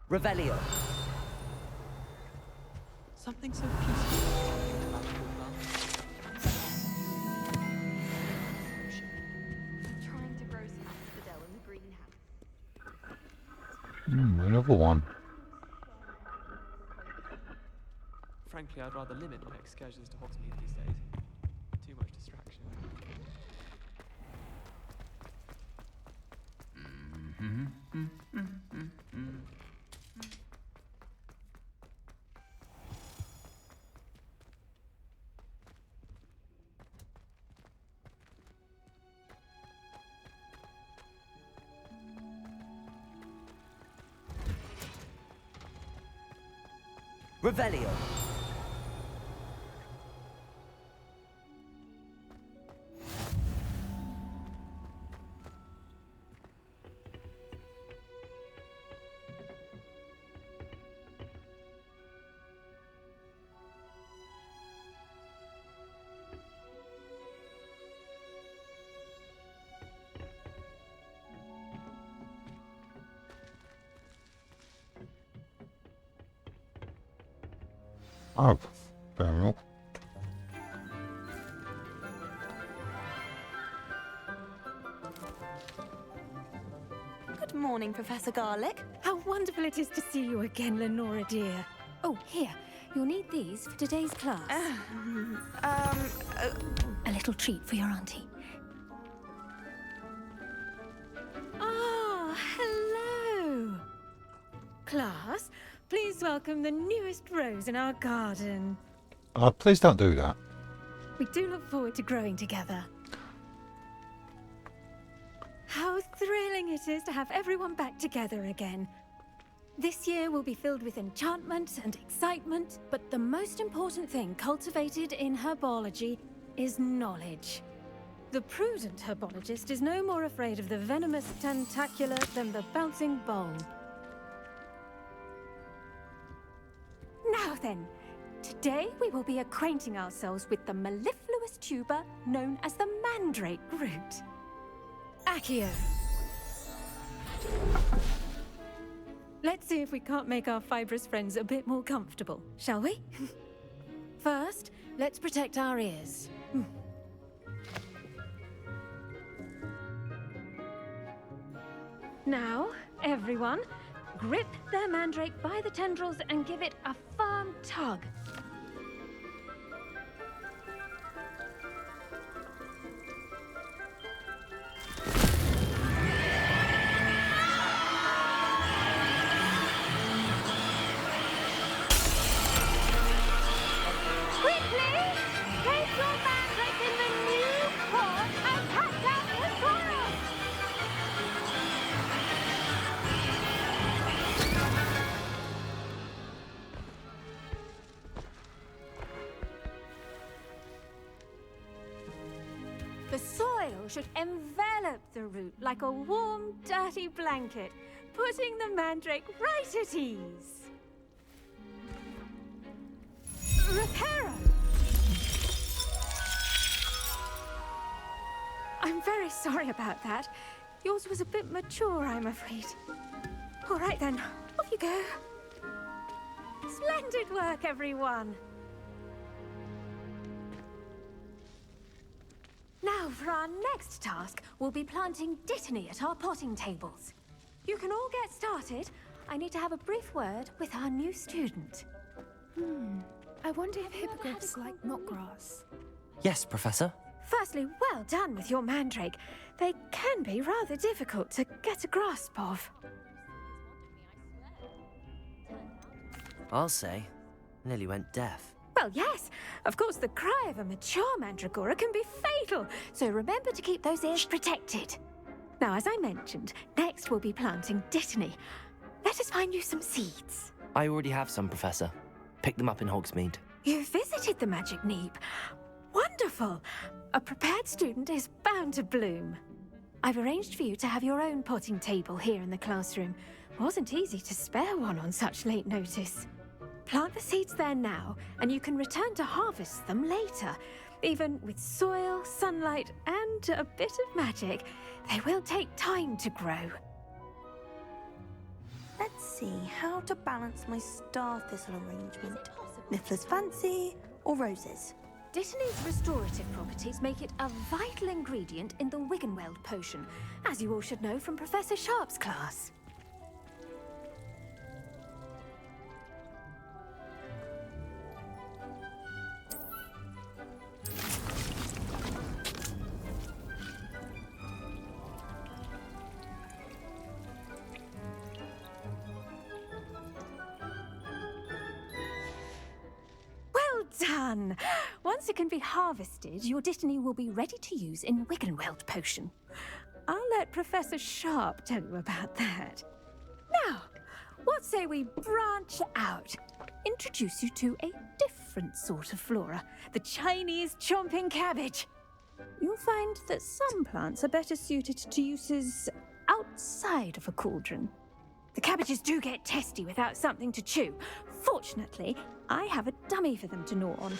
Revelio.
Something so peaceful in a magical plant.
Trying to grow some asphodel in the greenhouse.
Another one.
Frankly, I'd rather limit my excursions to Hogsmeade these days. Too much distraction.
Revelio.
Oh, fair enough.
Good morning, Professor Garlick.
How wonderful it is to see you again, Lenora dear. Oh, here. You'll need these for today's class. A little treat for your auntie. Ah, hello. Class, please welcome the newest rose in our garden.
Oh, please don't do that.
We do look forward to growing together. How thrilling it is to have everyone back together again. This year will be filled with enchantment and excitement, but the most important thing cultivated in herbology is knowledge. The prudent herbologist is no more afraid of the venomous tentacula than the bouncing bulb. Now then, today we will be acquainting ourselves with the mellifluous tuber known as the mandrake root. Accio. Let's see if we can't make our fibrous friends a bit more comfortable, shall we? First, let's protect our ears. Now, everyone, grip their mandrake by the tendrils and give it a firm tug. Quickly! Place your mandrake in the new pot and cut out the soil! The soil should envelop the root like a warm, dirty blanket, putting the mandrake right at ease. Reparo! I'm very sorry about that. Yours was a bit mature, I'm afraid. All right then, off you go. Splendid work, everyone. Now, for our next task, we'll be planting dittany at our potting tables. You can all get started. I need to have a brief word with our new student.
I wonder if hippogriffs like knotgrass.
Yes, Professor.
Firstly, well done with your mandrake. They can be rather difficult to get a grasp of.
I'll say. Nearly went deaf.
Well, yes. Of course, the cry of a mature mandragora can be fatal, so remember to keep those ears protected. Now, as I mentioned, next we'll be planting dittany. Let us find you some seeds.
I already have some, Professor. Pick them up in Hogsmeade.
You visited the Magic Neep. Wonderful. A prepared student is bound to bloom. I've arranged for you to have your own potting table here in the classroom. Wasn't easy to spare one on such late notice. Plant the seeds there now, and you can return to harvest them later. Even with soil, sunlight, and a bit of magic, they will take time to grow.
Let's see how to balance my star thistle arrangement. Niffler's fancy or roses?
Dittany's restorative properties make it a vital ingredient in the Wiggenweld potion, as you all should know from Professor Sharp's class. Done! Once it can be harvested, your dittany will be ready to use in Wiggenweld potion. I'll let Professor Sharp tell you about that. Now, what say we branch out? Introduce you to a different sort of flora, the Chinese chomping cabbage. You'll find that some plants are better suited to uses outside of a cauldron. The cabbages do get testy without something to chew. Fortunately, I have a dummy for them to gnaw on.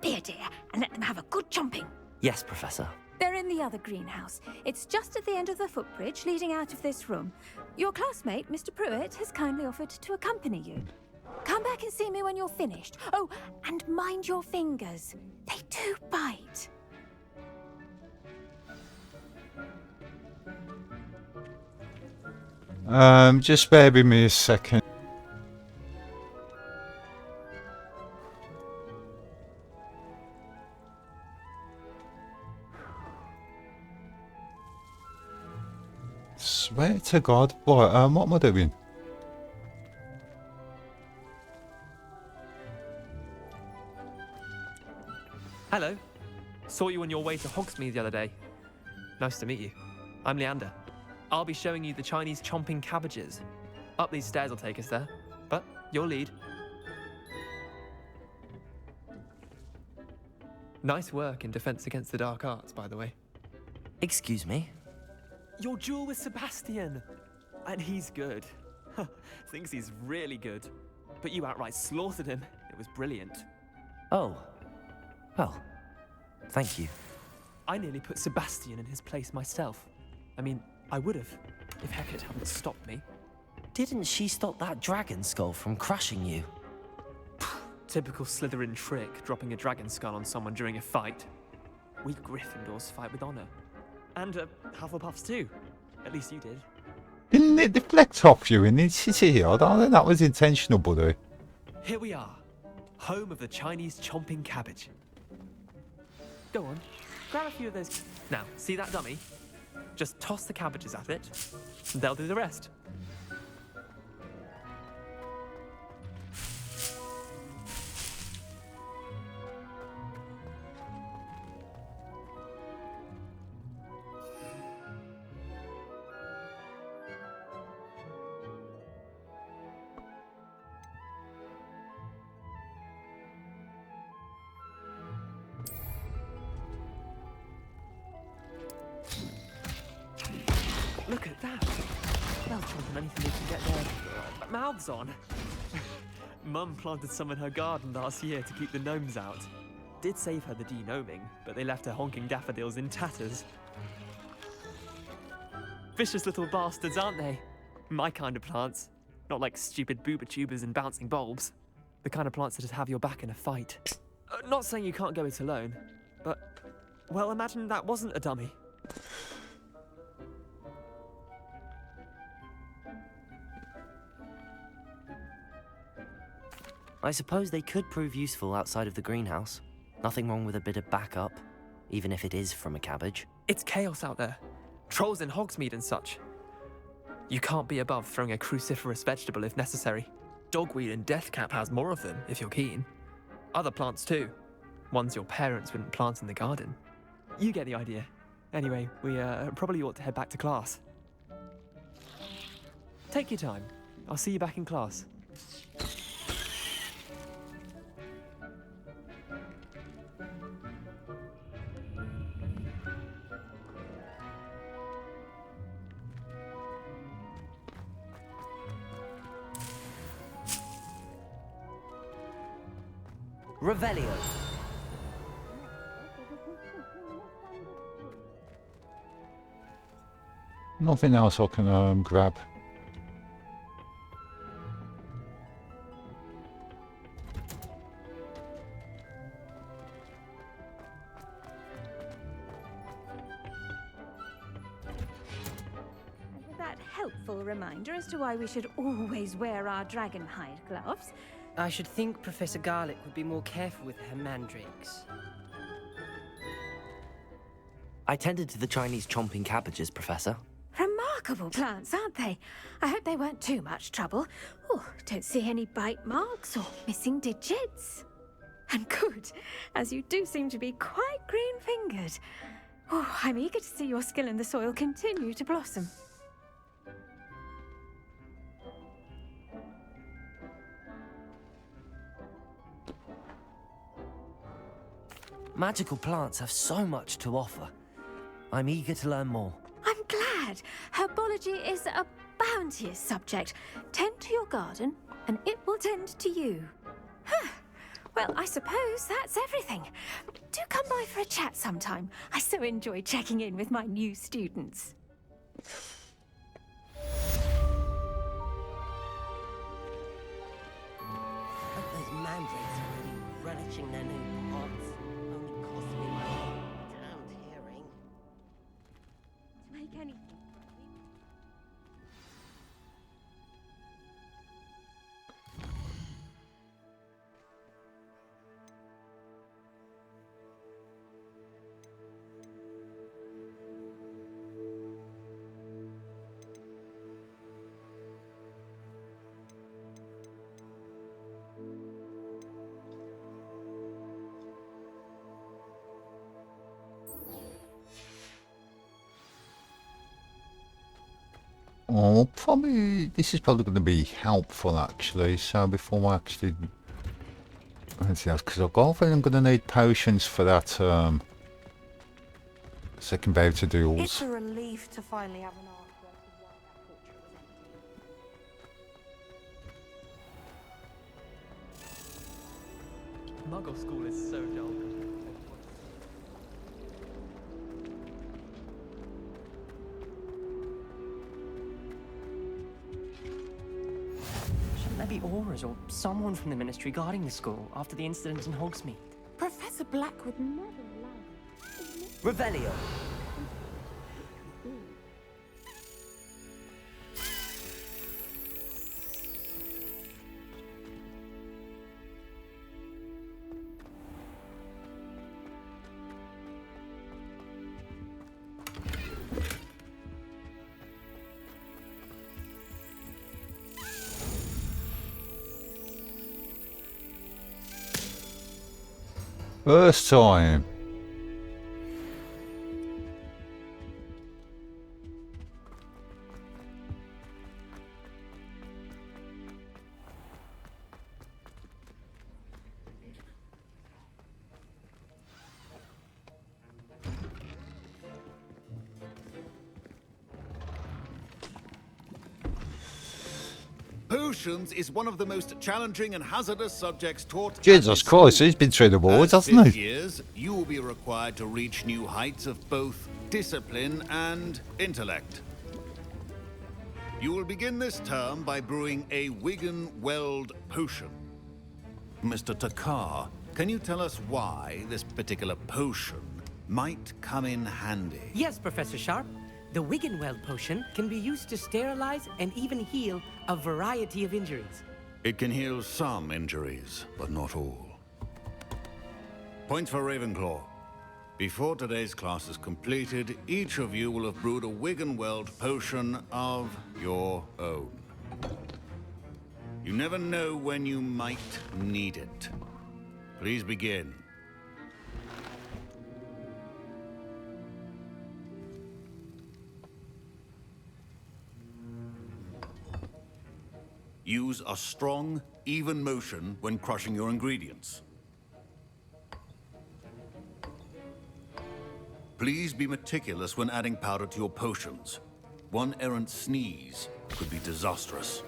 Be a dear and let them have a good chomping.
Yes, Professor.
They're in the other greenhouse. It's just at the end of the footbridge leading out of this room. Your classmate, Mr. Pruitt, has kindly offered to accompany you. Come back and see me when you're finished. Oh, and mind your fingers. They do bite.
Just bear with me a second. Swear to God. Right, what am I doing?
Hello. Saw you on your way to Hogsmeade the other day. Nice to meet you. I'm Leander. I'll be showing you the Chinese chomping cabbages. Up these stairs will take us there, but your lead. Nice work in Defense Against the Dark Arts, by the way.
Excuse me?
Your duel with Sebastian! And he's good. Thinks he's really good. But you outright slaughtered him. It was brilliant.
Oh. Well, thank you.
I nearly put Sebastian in his place myself. I mean, I would have, if Hecate hadn't stopped me.
Didn't she stop that dragon skull from crushing you?
Typical Slytherin trick, dropping a dragon skull on someone during a fight. We Gryffindors fight with honor. And Hufflepuffs too. At least you did.
Didn't it deflect off you in this city? I don't think that was intentional, buddy.
Here we are, home of the Chinese chomping cabbage. Go on, grab a few of those. Now, see that dummy? Just toss the cabbages at it, and they'll do the rest. Look at that! They'll chomp on anything they can get their mouths on. Mum planted some in her garden last year to keep the gnomes out. Did save her the de-gnoming, but they left her honking daffodils in tatters. Vicious little bastards, aren't they? My kind of plants. Not like stupid booba tubers and bouncing bulbs. The kind of plants that just have your back in a fight. Not saying you can't go it alone, but... well, imagine that wasn't a dummy.
I suppose they could prove useful outside of the greenhouse. Nothing wrong with a bit of backup, even if it is from a cabbage.
It's chaos out there. Trolls in Hogsmeade and such. You can't be above throwing a cruciferous vegetable if necessary. Dogweed and deathcap has more of them, if you're keen. Other plants too. Ones your parents wouldn't plant in the garden. You get the idea. Anyway, we probably ought to head back to class. Take your time. I'll see you back in class.
Revelio.
Nothing else I can grab.
With that helpful reminder as to why we should always wear our dragonhide gloves,
I should think Professor Garlick would be more careful with her mandrakes.
I tended to the Chinese chomping cabbages, Professor.
remarkable plants, aren't they? I hope they weren't too much trouble. Oh, don't see any bite marks or missing digits. And good, as you do seem to be quite green-fingered. Oh, I'm eager to see your skill in the soil continue to blossom.
Magical plants have so much to offer. I'm eager to learn more.
I'm glad. Herbology is a bounteous subject. Tend to your garden, and it will tend to you. Huh. Well, I suppose that's everything. Do come by for a chat sometime. I so enjoy checking in with my new students.
Hope those mandrakes are really relishing their new pots. Only cost me my damned hearing.
To make any...
Oh, probably this is probably going to be helpful actually. So before I actually, let's see, because I've got a feeling I'm going to need potions for that second bout of duels.
It's a relief to finally have an artwork of why that portrait was empty.
Muggle school is so dull.
Shouldn't there be auras or someone from the Ministry guarding the school after the incident in Hogsmeade?
Professor Black would never allow
Revelio.
First time.
Potions is one of the most challenging and hazardous subjects taught.
Jesus Christ, he's been through the wars, hasn't he?
Years, you will be required to reach new heights of both discipline and intellect. You will begin this term by brewing a Wigan Weld potion. Mr. Takar, can you tell us why this particular potion might come in handy?
Yes, Professor Sharp. The Wiggenweld potion can be used to sterilize and even heal a variety of injuries.
It can heal some injuries, but not all. Points for Ravenclaw. Before today's class is completed, each of you will have brewed a Wiggenweld potion of your own. You never know when you might need it. Please begin. Use a strong, even motion when crushing your ingredients. Please be meticulous when adding powder to your potions. One errant sneeze could be disastrous.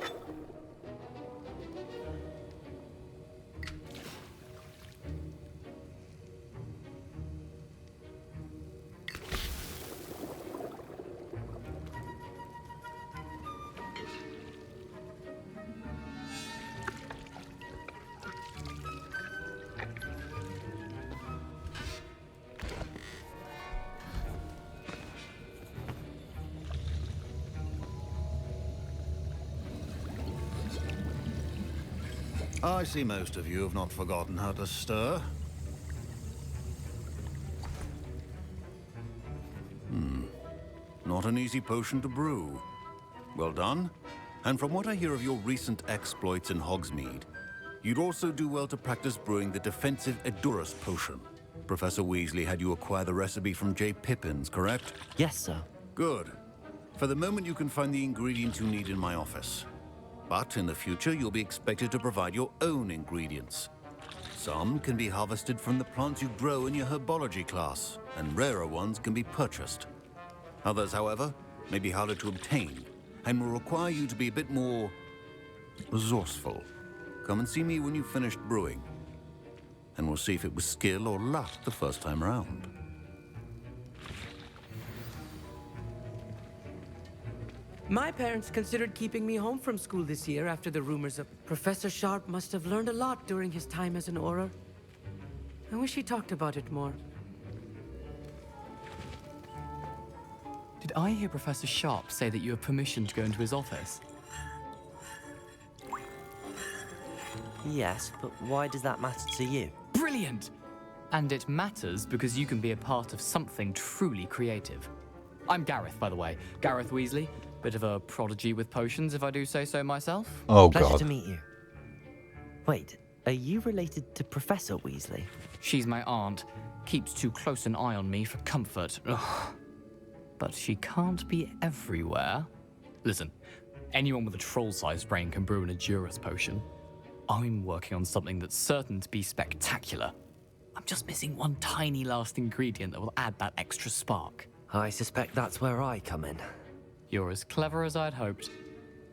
I see most of you have not forgotten how to stir. Not an easy potion to brew. Well done. And from what I hear of your recent exploits in Hogsmeade, you'd also do well to practice brewing the defensive Edurus potion. Professor Weasley had you acquire the recipe from J. Pippins, correct?
Yes, sir.
Good. For the moment, you can find the ingredients you need in my office. But in the future, you'll be expected to provide your own ingredients. Some can be harvested from the plants you grow in your herbology class, and rarer ones can be purchased. Others, however, may be harder to obtain, and will require you to be a bit more resourceful. Come and see me when you've finished brewing, and we'll see if it was skill or luck the first time around.
My parents considered keeping me home from school this year after the rumors of Professor Sharp must have learned a lot during his time as an Auror. I wish he talked about it more.
Did I hear Professor Sharp say that you have permission to go into his office?
Yes, but why does that matter to you?
Brilliant! And it matters because you can be a part of something truly creative. I'm Gareth, by the way. Gareth Weasley. Bit of a prodigy with potions, if I do say so myself.
Oh,
Pleasure
God.
to meet you. Wait, are you related to Professor Weasley?
She's my aunt. Keeps too close an eye on me for comfort. Ugh. But she can't be everywhere. Listen, anyone with a troll-sized brain can brew an Edurus potion. I'm working on something that's certain to be spectacular. I'm just missing one tiny last ingredient that will add that extra spark.
I suspect that's where I come in.
You're as clever as I'd hoped.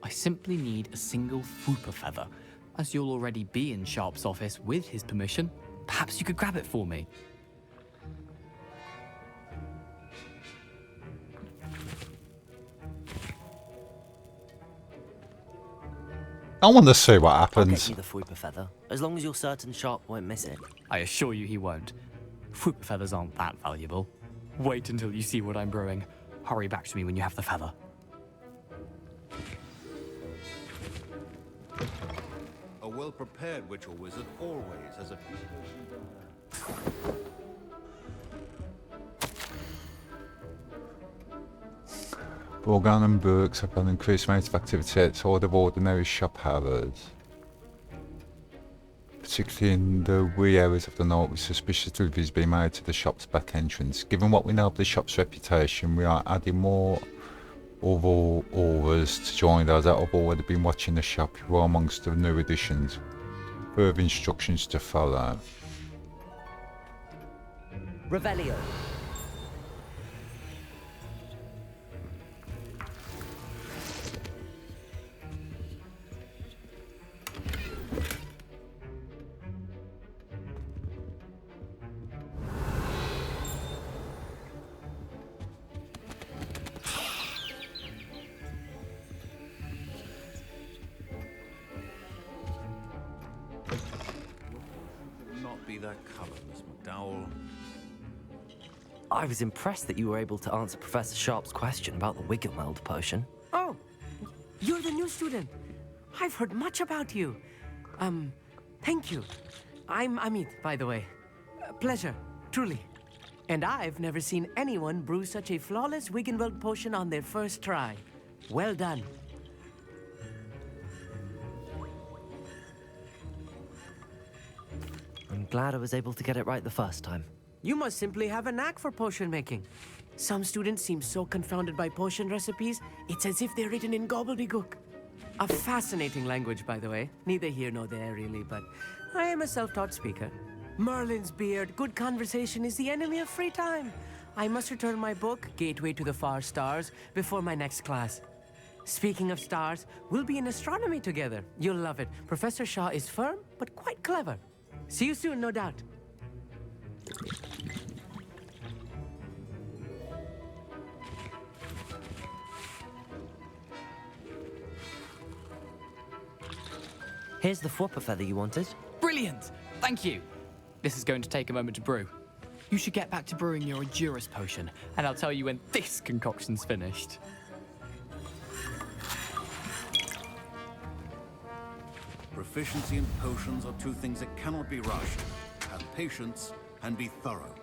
I simply need a single Fwooper feather. As you'll already be in Sharp's office with his permission, perhaps you could grab it for me.
I want to see what
I'll
happens.
get you the Fwooper feather, as long as you're certain Sharp won't miss it.
I assure you he won't. Fwooper feathers aren't that valuable. Wait until you see what I'm brewing. Hurry back to me when you have the feather.
A well-prepared witch or wizard always has a few potions on hand.
Organ and books have an increased amount of activity outside of ordinary shop hours. particularly in the wee hours of the night, with suspicious deliveries being made to the shop's back entrance. Given what we know of the shop's reputation, we are adding more other orders to join those that have already been watching the shop, who are amongst the new additions. Further instructions to follow.
Revelio.
Not be that colour, Miss McDowell.
I was impressed that you were able to answer Professor Sharp's question about the Wiggelmeld potion.
Oh, you're the new student. I've heard much about you. Thank you. I'm Amit, by the way. Pleasure, truly. And I've never seen anyone brew such a flawless Wiggenweld potion on their first try. Well done.
I'm glad I was able to get it right the first time.
You must simply have a knack for potion making. Some students seem so confounded by potion recipes, it's as if they're written in gobbledygook. A fascinating language, by the way. Neither here nor there, really, but I am a self-taught speaker. Merlin's beard, good conversation is the enemy of free time. I must return my book, Gateway to the Far Stars, before my next class. Speaking of stars, we'll be in astronomy together. You'll love it. Professor Shaw is firm, but quite clever. See you soon, no doubt.
Here's the flopper feather you wanted.
Brilliant! Thank you. This is going to take a moment to brew. You should get back to brewing your Endurus potion, and I'll tell you when this concoction's finished.
Proficiency in potions are two things that cannot be rushed. Have patience and be thorough.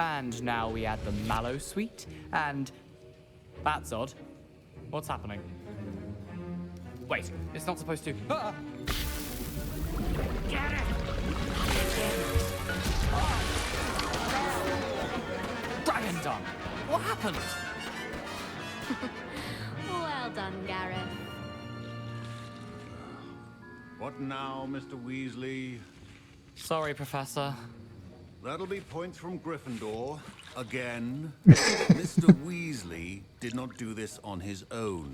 And now we add the mallow sweet, and... That's odd. What's happening? Wait, it's not supposed to... Ah! Get it! Dragon Dung! What happened?
Well done, Gareth.
What now, Mr. Weasley?
Sorry, Professor.
That'll be points from Gryffindor. Again. Mr. Weasley did not do this on his own.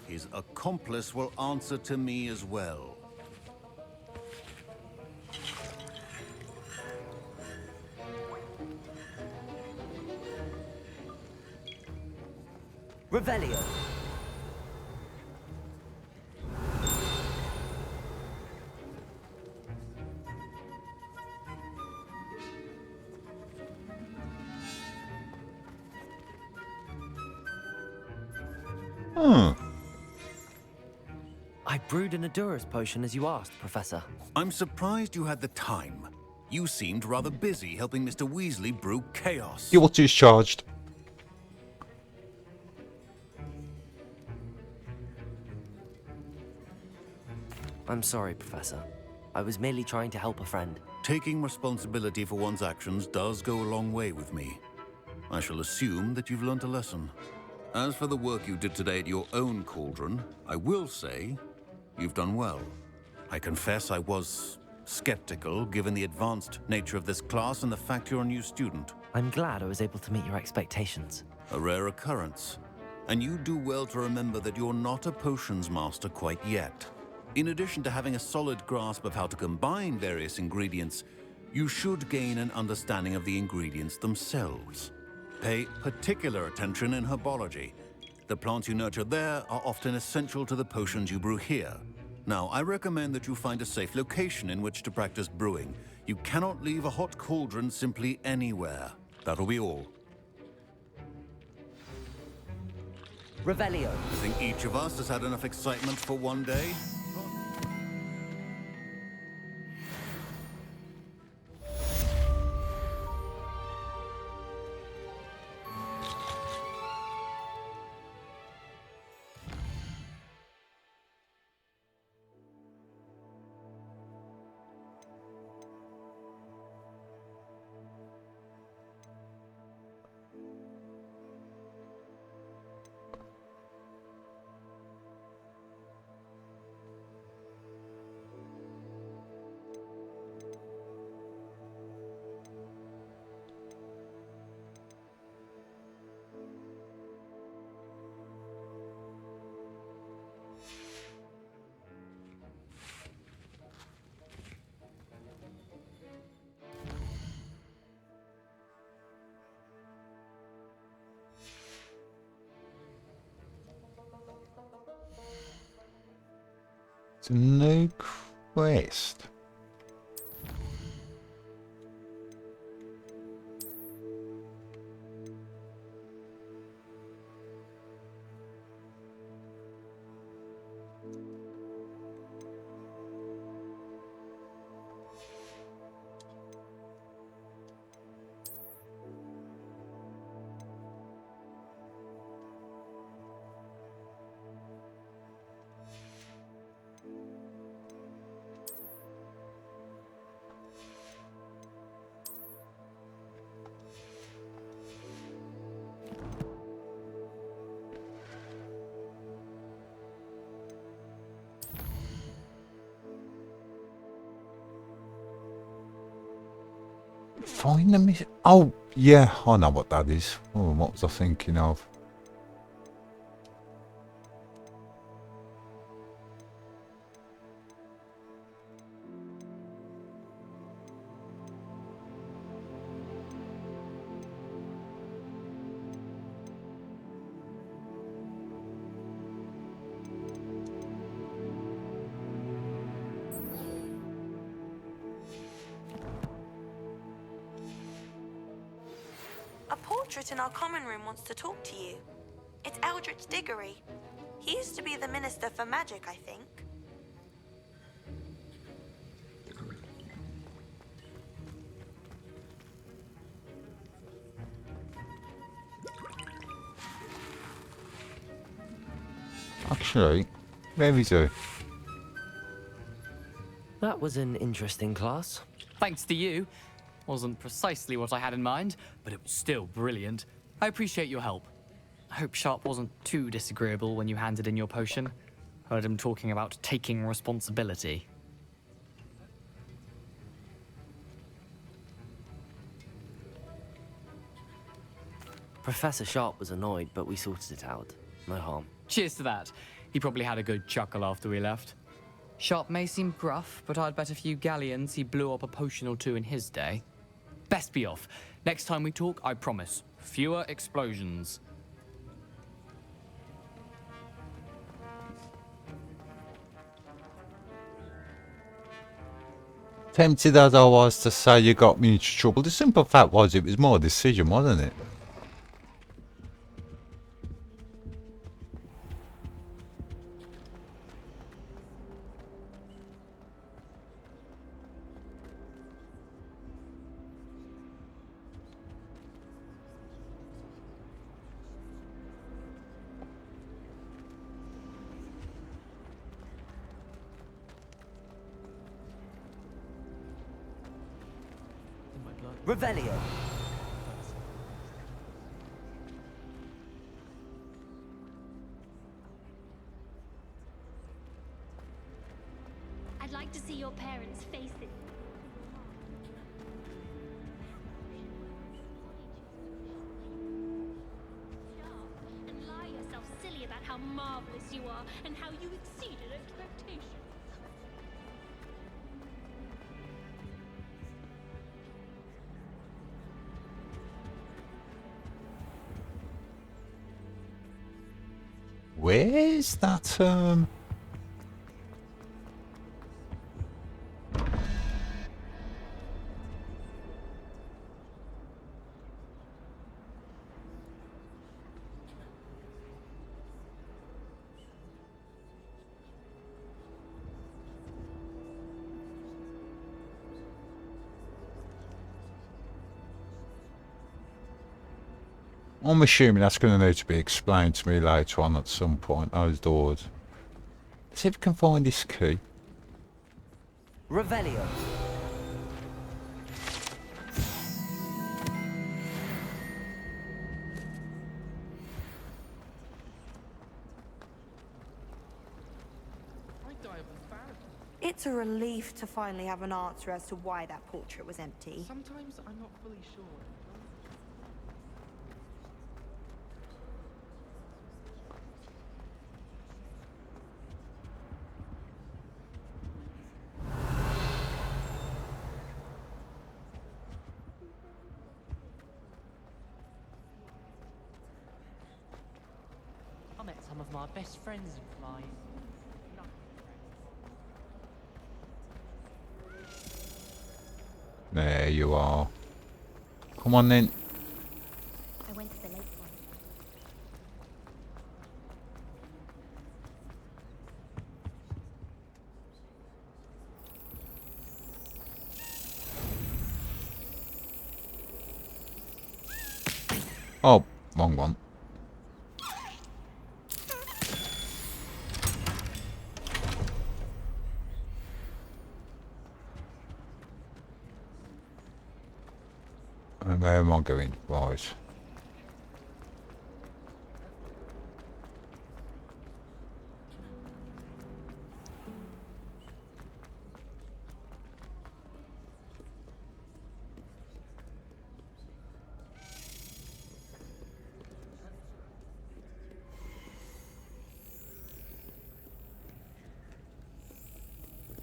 His accomplice will answer to me as well.
Revelio. I brewed an Endurus potion as you asked, Professor.
I'm surprised you had the time. You seemed rather busy helping Mr. Weasley brew chaos.
You're discharged.
I'm sorry, Professor. I was merely trying to help a friend.
Taking responsibility for one's actions does go a long way with me. I shall assume that you've learnt a lesson. As for the work you did today at your own cauldron, I will say you've done well. I confess I was skeptical, given the advanced nature of this class and the fact you're a new student.
I'm glad I was able to meet your expectations.
a rare occurrence. And you do well to remember that you're not a potions master quite yet. In addition to having a solid grasp of how to combine various ingredients, you should gain an understanding of the ingredients themselves. Pay particular attention in herbology. The plants you nurture there are often essential to the potions you brew here. Now, I recommend that you find a safe location in which to practice brewing. You cannot leave a hot cauldron simply anywhere. That'll be all.
Revelio.
I think each of us has had enough excitement for one day.
It's a new quest. Find the mission. Oh, yeah, I know what that is. Oh, what was I thinking of?
A portrait in our common room wants to talk to you. It's Eldritch Diggory. He used to be the Minister for Magic, I think.
Actually, where is he?
That was an interesting class.
Thanks to you. Wasn't precisely what I had in mind, but it was still brilliant. I appreciate your help. I hope Sharp wasn't too disagreeable when you handed in your potion. Heard him talking about taking responsibility.
Professor Sharp was annoyed, but we sorted it out. No harm.
Cheers to that. He probably had a good chuckle after we left. Sharp may seem gruff, but I'd bet a few galleons he blew up a potion or two in his day. Best be off. Next time we talk, I promise, fewer explosions.
Tempted as I was to say you got me into trouble, the simple fact was it was my decision, wasn't it?
Revelio.
I'd like to see your parents face it.
marvelous you are and how you exceeded expectations.
Where's that, I'm assuming that's going to need to be explained to me later on at some point, those doors. Let's see if we can find this key.
Revelio.
It's a relief to finally have an answer as to why that portrait was empty.
Sometimes I'm not fully sure.
I met some of my best friends in flying.
There you are. Come on then.
I went to the lake one.
Oh, wrong one. And where am I going? Right.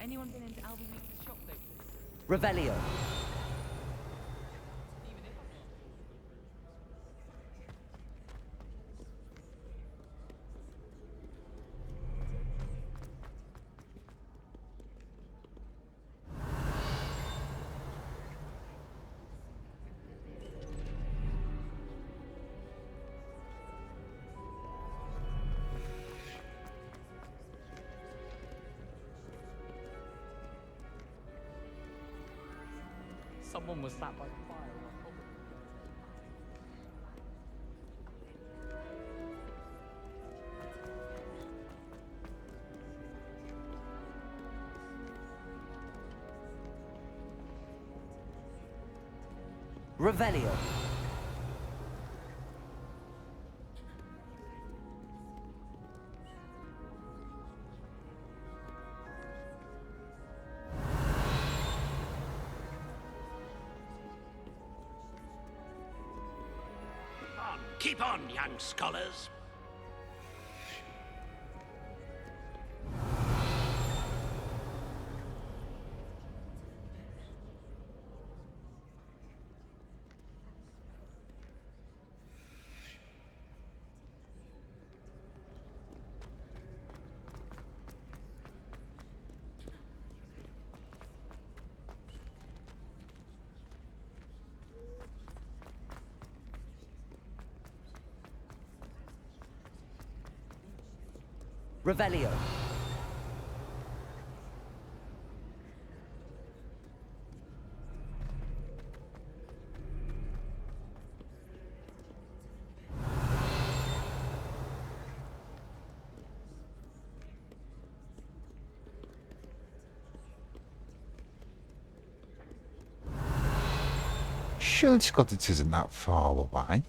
Anyone been into Albie Weeks' shop lately?
Revelio.
Someone was sat by the fire.
Revelio.
Keep on, young scholars.
Revelio.
Surely Scotland isn't that far away.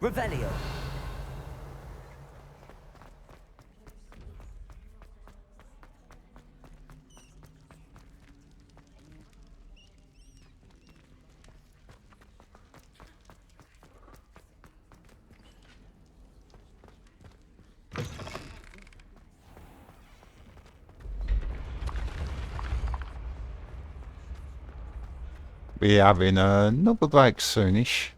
Revelio.
We're having another break soonish.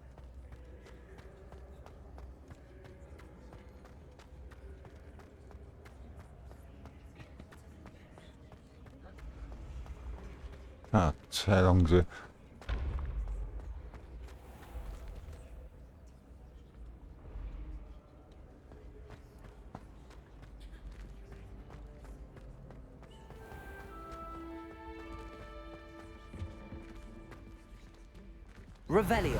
Ah, how long's it?
Revelio.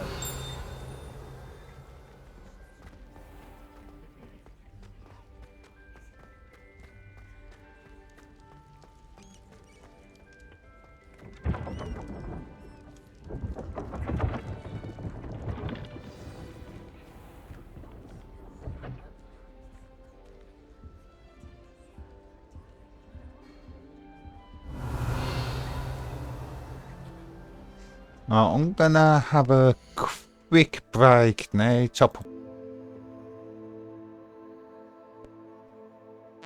Now, I'm gonna have a quick break now.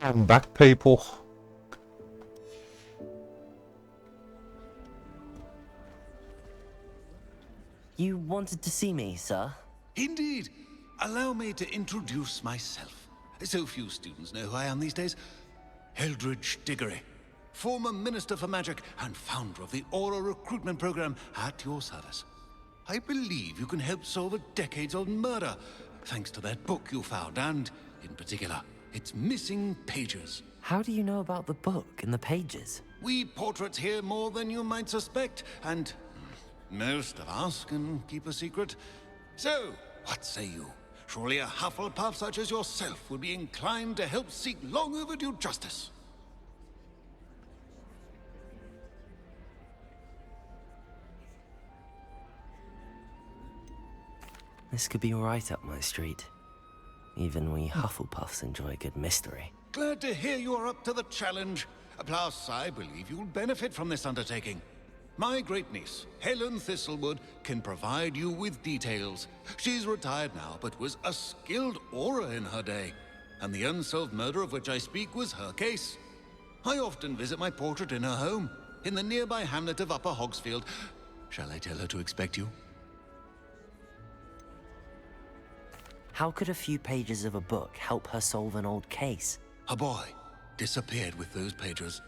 I'm back, people.
You wanted to see me, sir?
Indeed. Allow me to introduce myself. So few students know who I am these days. Eldridge Diggory, former Minister for Magic and founder of the Aura recruitment program at your service. I believe you can help solve a decades-old murder, thanks to that book you found, and, in particular, its missing pages.
How do you know about the book and the pages?
We portraits hear more than you might suspect, and most of us can keep a secret. So, what say you? Surely a Hufflepuff such as yourself would be inclined to help seek long overdue justice.
This could be right up my street. Even we Hufflepuffs enjoy a good mystery.
Glad to hear you are up to the challenge. Plus, I believe you'll benefit from this undertaking. My great-niece, Helen Thistlewood, can provide you with details. She's retired now, but was a skilled aura in her day. And the unsolved murder of which I speak was her case. I often visit my portrait in her home, in the nearby hamlet of Upper Hogsfield. Shall I tell her to expect you?
How could a few pages of a book help her solve an old case?
A boy disappeared with those pages,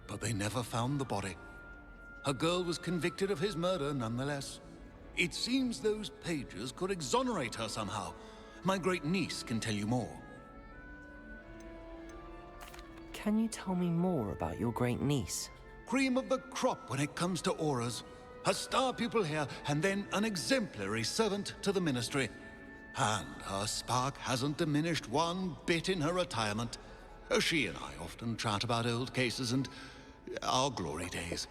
but they never found the body. A girl was convicted of his murder nonetheless. It seems those pages could exonerate her somehow. My great-niece can tell you more.
Can you tell me more about your great-niece?
Cream of the crop when it comes to auras. A star pupil here, and then an exemplary servant to the ministry. And her spark hasn't diminished one bit in her retirement. She and I often chat about old cases and our glory days.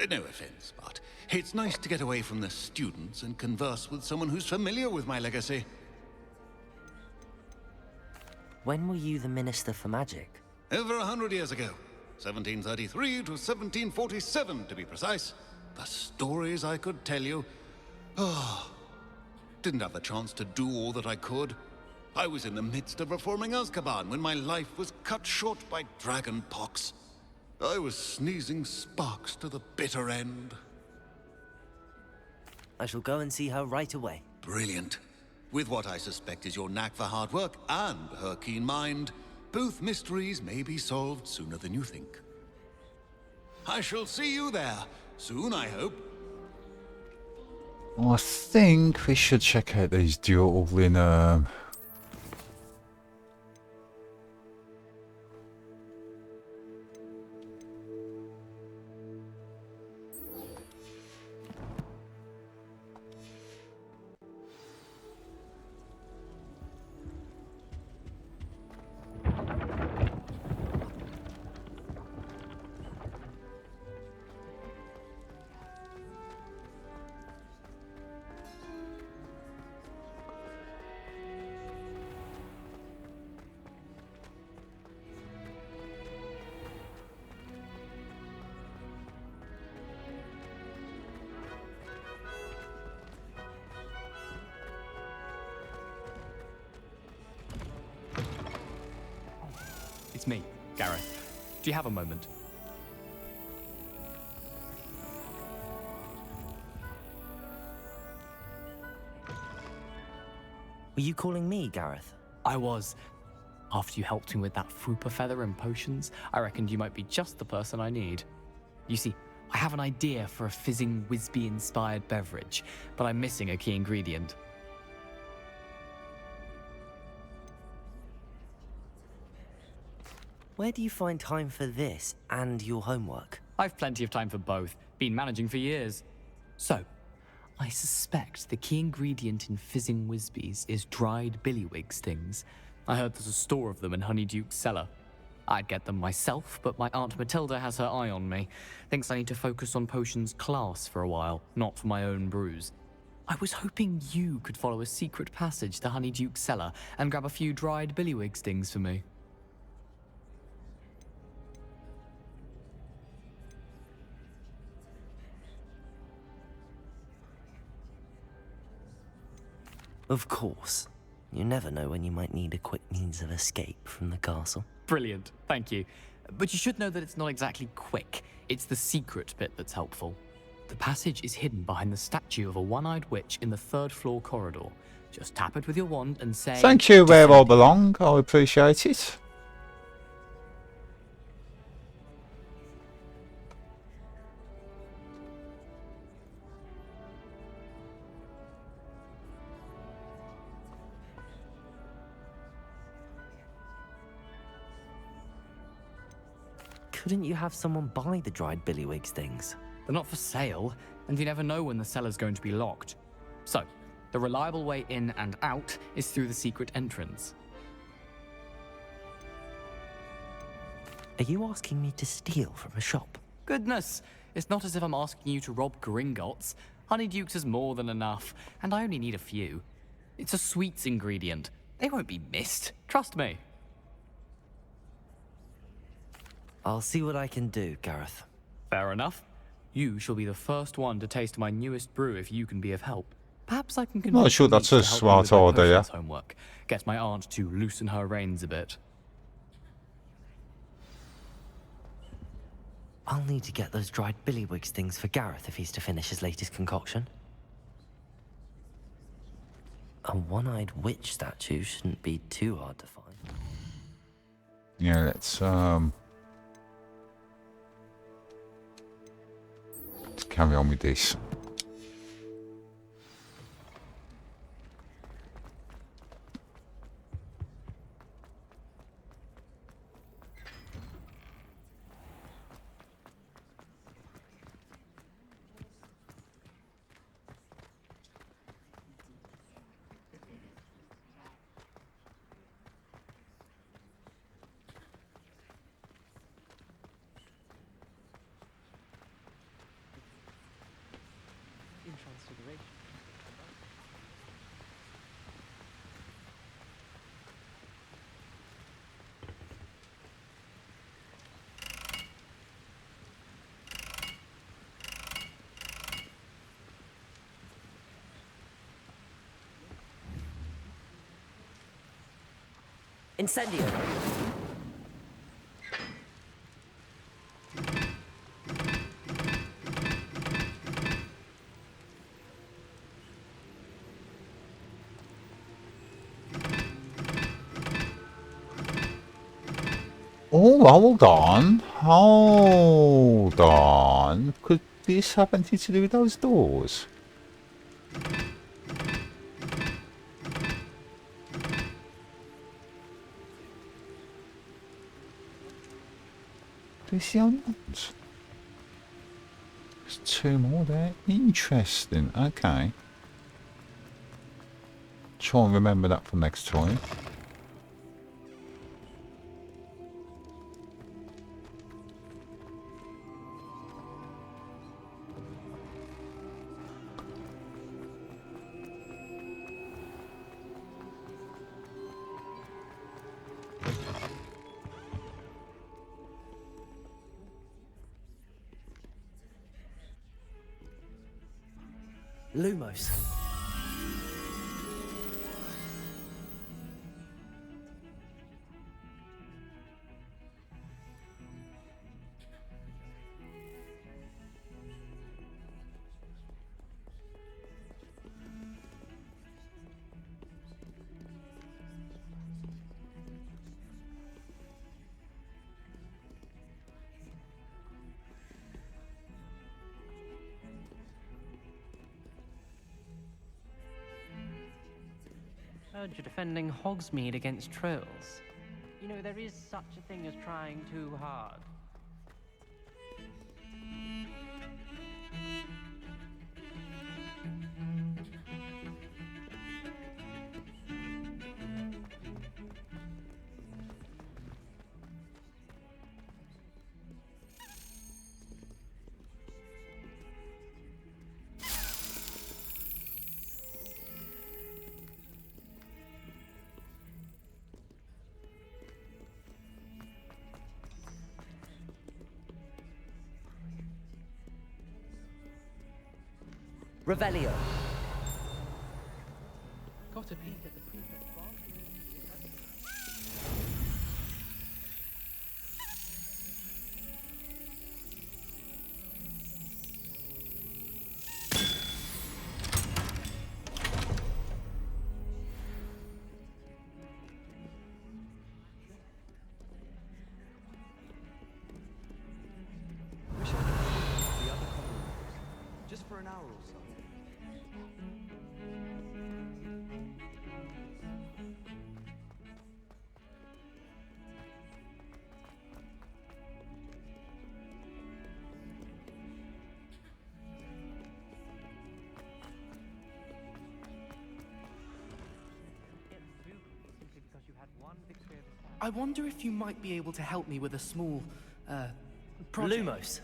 No offense, but it's nice to get away from the students and converse with someone who's familiar with my legacy.
When were you the Minister for Magic?
Over 100 years ago. 1733 to 1747, to be precise. The stories I could tell you. Oh, didn't have the chance to do all that I could. I was in the midst of reforming Azkaban when my life was cut short by dragon pox. I was sneezing sparks to the bitter end.
I shall go and see her right away.
Brilliant. With what I suspect is your knack for hard work and her keen mind, both mysteries may be solved sooner than you think. I shall see you there. Soon, I hope.
I think we should check out these dueling
It's me, Gareth. Do you have a moment?
Were you calling me, Gareth?
I was. After you helped me with that Fupa feather and potions, I reckoned you might be just the person I need. You see, I have an idea for a fizzing Wisby-inspired beverage, but I'm missing a key ingredient.
Where do you find time for this and your homework?
I've plenty of time for both. Been managing for years. So, I suspect the key ingredient in fizzing Wisbies is dried billywig stings. I heard there's a store of them in Honeyduke's cellar. I'd get them myself, but my Aunt Matilda has her eye on me. Thinks I need to focus on potions class for a while, not for my own brews. I was hoping you could follow a secret passage to Honeyduke's cellar and grab a few dried billywig stings for me.
Of course. You never know when you might need a quick means of escape from the castle.
Brilliant, thank you. But you should know that it's not exactly quick. It's the secret bit that's helpful. The passage is hidden behind the statue of a one-eyed witch in the third-floor corridor. Just tap it with your wand and say...
Thank you where I belong. I appreciate it.
Couldn't you have someone buy the dried billywig stings?
They're not for sale, and you never know when the cellar's going to be locked. So, the reliable way in and out is through the secret entrance.
Are you asking me to steal from a shop?
Goodness, it's not as if I'm asking you to rob Gringotts. Honeyduke's is more than enough, and I only need a few. It's a sweets ingredient. They won't be missed, trust me.
I'll see what I can do, Gareth.
Fair enough. You shall be the first one to taste my newest brew if you can be of help. Perhaps I can convince
sure that's a
Niche to help me
smart
with my
idea.
potions homework. Get my aunt to loosen her reins a bit.
I'll need to get those dried billywig stings for Gareth if he's to finish his latest concoction. A one-eyed witch statue shouldn't be too hard to find.
Yeah, let's carry on with this.
In Transfiguration.
Incendio!
Oh, hold on. Hold on. Could this have anything to do with those doors? Do you see only ones? There's two more there. Interesting. Okay. Try and remember that for next time.
Lumos.
heard you're defending Hogsmeade against trolls. You know, there is such a thing as trying too hard.
Revelio.
Got a peek at the prefect's bathroom.
Wish I could see the other common rooms, just for an hour or so.
I wonder if you might be able to help me with a small, project.
Lumos.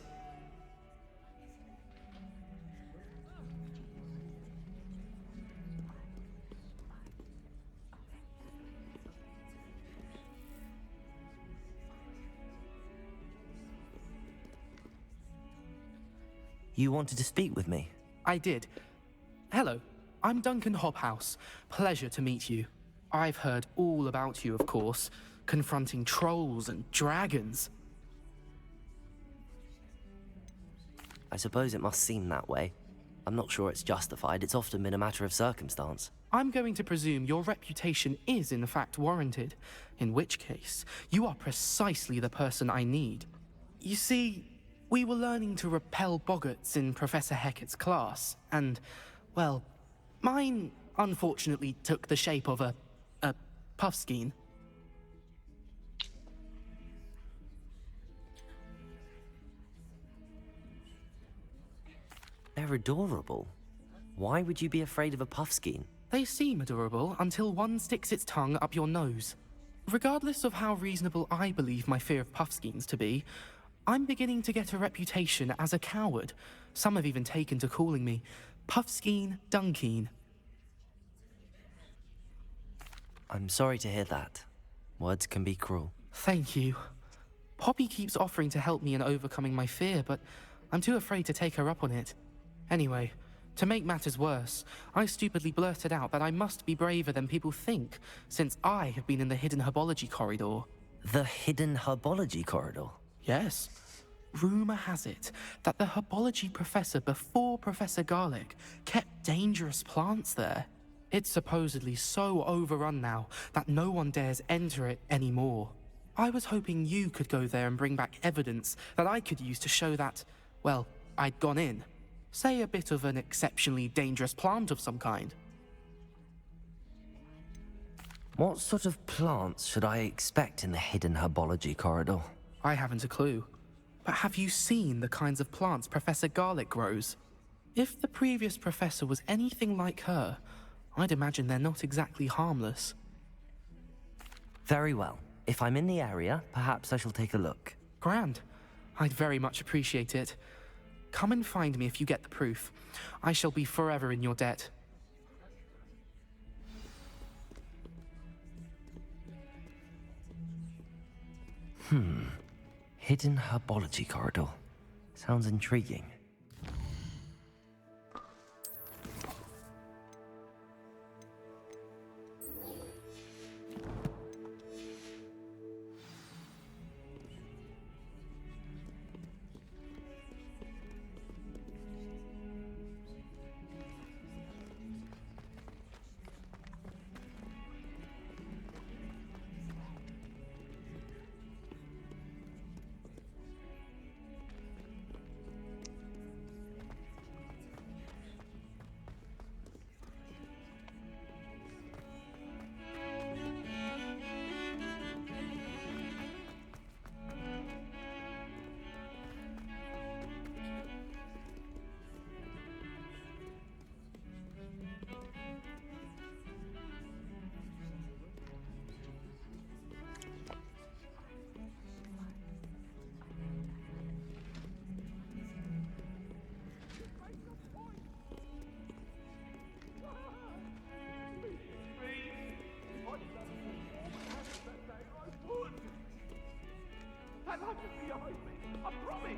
You wanted to speak with me?
I did. Hello, I'm Duncan Hobhouse. Pleasure to meet you. I've heard all about you, of course, confronting trolls and dragons.
I suppose it must seem that way. I'm not sure it's justified. It's often been a matter of circumstance.
I'm going to presume your reputation is in fact warranted, in which case, you are precisely the person I need. You see, we were learning to repel boggarts in Professor Hecat's class, and, well, mine unfortunately took the shape of a puffskein.
They're adorable. Why would you be afraid of a puffskein?
They seem adorable until one sticks its tongue up your nose. Regardless of how reasonable I believe my fear of puffskeins to be, I'm beginning to get a reputation as a coward. Some have even taken to calling me Puffskein Dunkeen.
I'm sorry to hear that. Words can be cruel.
Thank you. Poppy keeps offering to help me in overcoming my fear, but I'm too afraid to take her up on it. Anyway, to make matters worse, I stupidly blurted out that I must be braver than people think, since I have been in the hidden herbology corridor.
The hidden herbology corridor?
Yes. Rumour has it that the herbology professor before Professor Garlic kept dangerous plants there. It's supposedly so overrun now that no one dares enter it anymore. I was hoping you could go there and bring back evidence that I could use to show that, well, I'd gone in. Say a bit of an exceptionally dangerous plant of some kind.
What sort of plants should I expect in the hidden herbology corridor?
I haven't a clue. But have you seen the kinds of plants Professor Garlic grows? If the previous professor was anything like her, I'd imagine they're not exactly harmless.
Very well. If I'm in the area, perhaps I shall take a look.
Grand. I'd very much appreciate it. Come and find me if you get the proof. I shall be forever in your debt.
Hidden herbology corridor. Sounds intriguing.
behind me. I promise.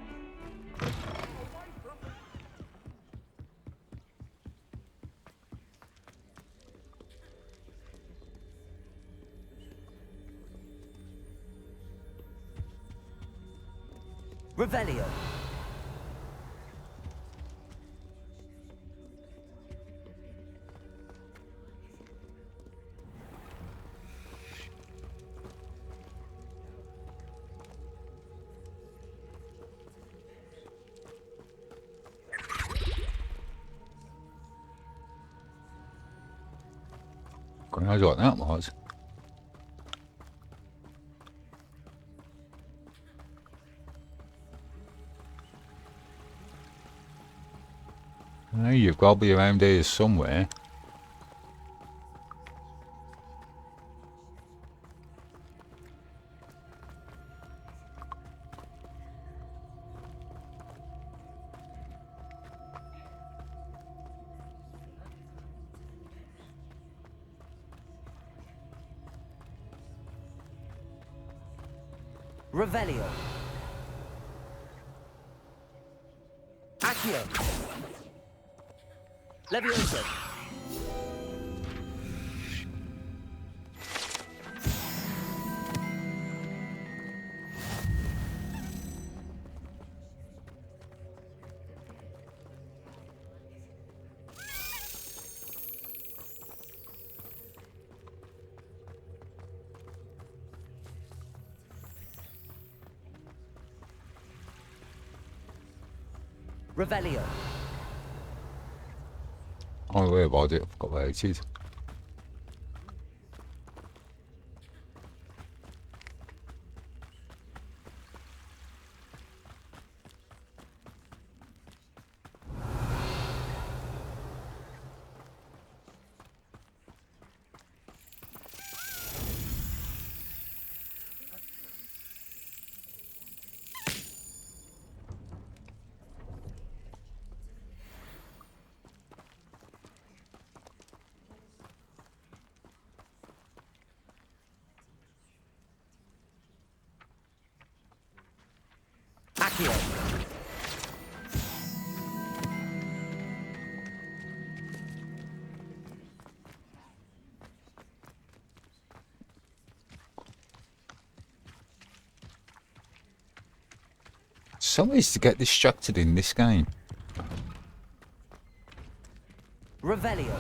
Revelio.
God knows what that was. Hey, you've got to be around here somewhere.
Revelio. Accio. Levioso. Revelio.
Oh, where about it? I forgot where it is.
Accio.
Some ways to get distracted in this game.
Revelio.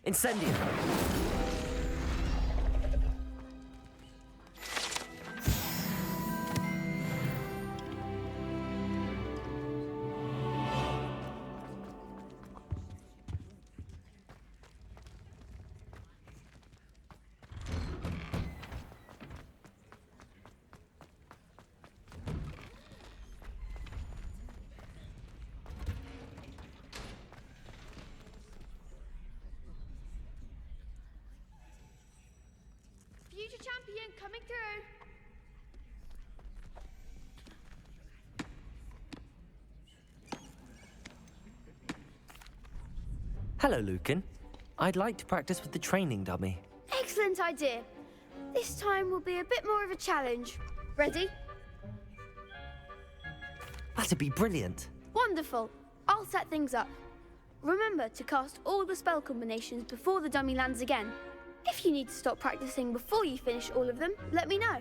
Incendio.
Future champion coming through.
Hello, Lucan. I'd like to practice with the training dummy.
Excellent idea. This time will be a bit more of a challenge. Ready?
That'd be brilliant.
Wonderful. I'll set things up. Remember to cast all the spell combinations before the dummy lands again. If you need to stop practicing before you finish all of them, let me know.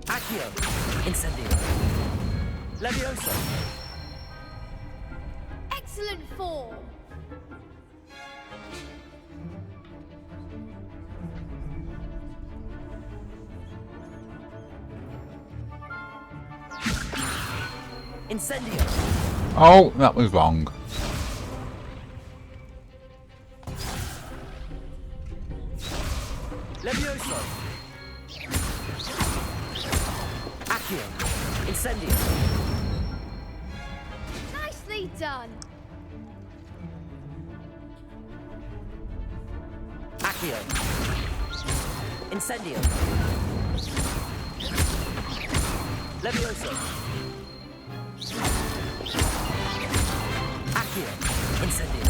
Accio. Incendio. Levioso.
Excellent form.
Incendio.
Oh, that was wrong.
Levioso. Accio. Incendio.
Nicely done.
Accio. Incendio. Levioso. Accio. Incendio.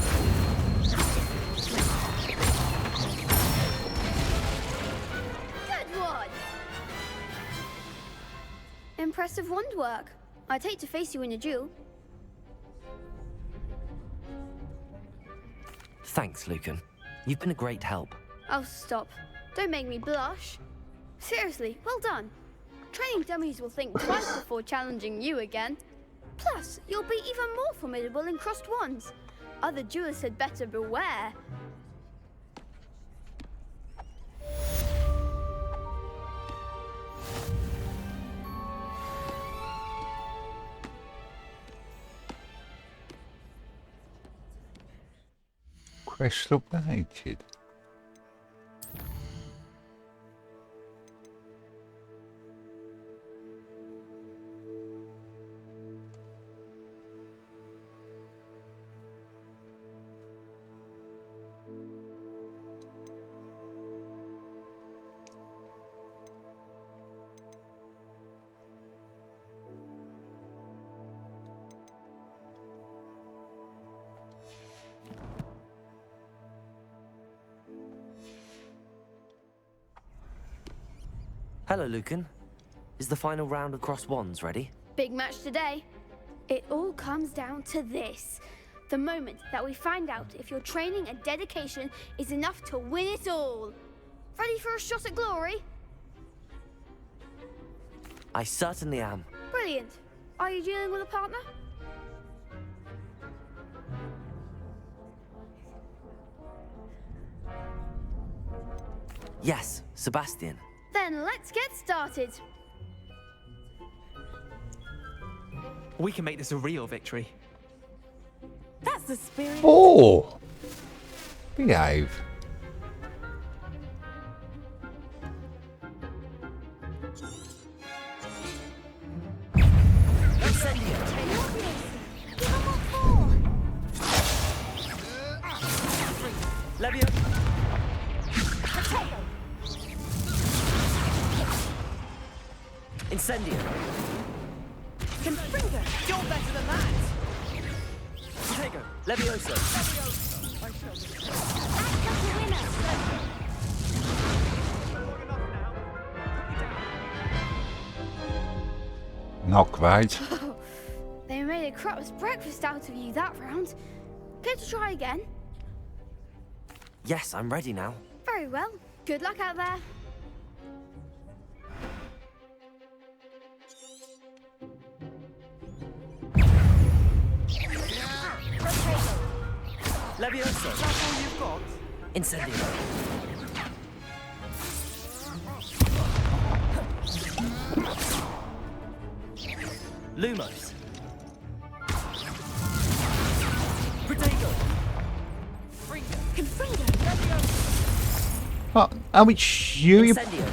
Good one! Impressive wand work. I'd hate to face you in a duel.
Thanks, Lucan. You've been a great help.
Oh, stop. Don't make me blush. Seriously, well done. Training dummies will think twice before challenging you again. Plus, you'll be even more formidable in crossed wands. Other duelists had better beware.
Quest updated.
Hello, Lucan. Is the final round of crossed wands ready?
Big match today. It all comes down to this. The moment that we find out if your training and dedication is enough to win it all. Ready for a shot at glory?
I certainly am.
Brilliant. Are you dealing with a partner?
Yes, Sebastian.
Then let's get started.
We can make this a real victory.
That's the spirit.
Oh! Behave.
Levio. Incendio.
Confringo! You're better than that!
Protego. Levioso.
Not great.
They made a crap's breakfast out of you that round. Care to try again?
Yes, I'm ready now.
Very well. Good luck out there.
Levioso.
That's all you've got?
Incendio. Lumos. Protego.
Confringo.
Oh, it's you.
Incendio.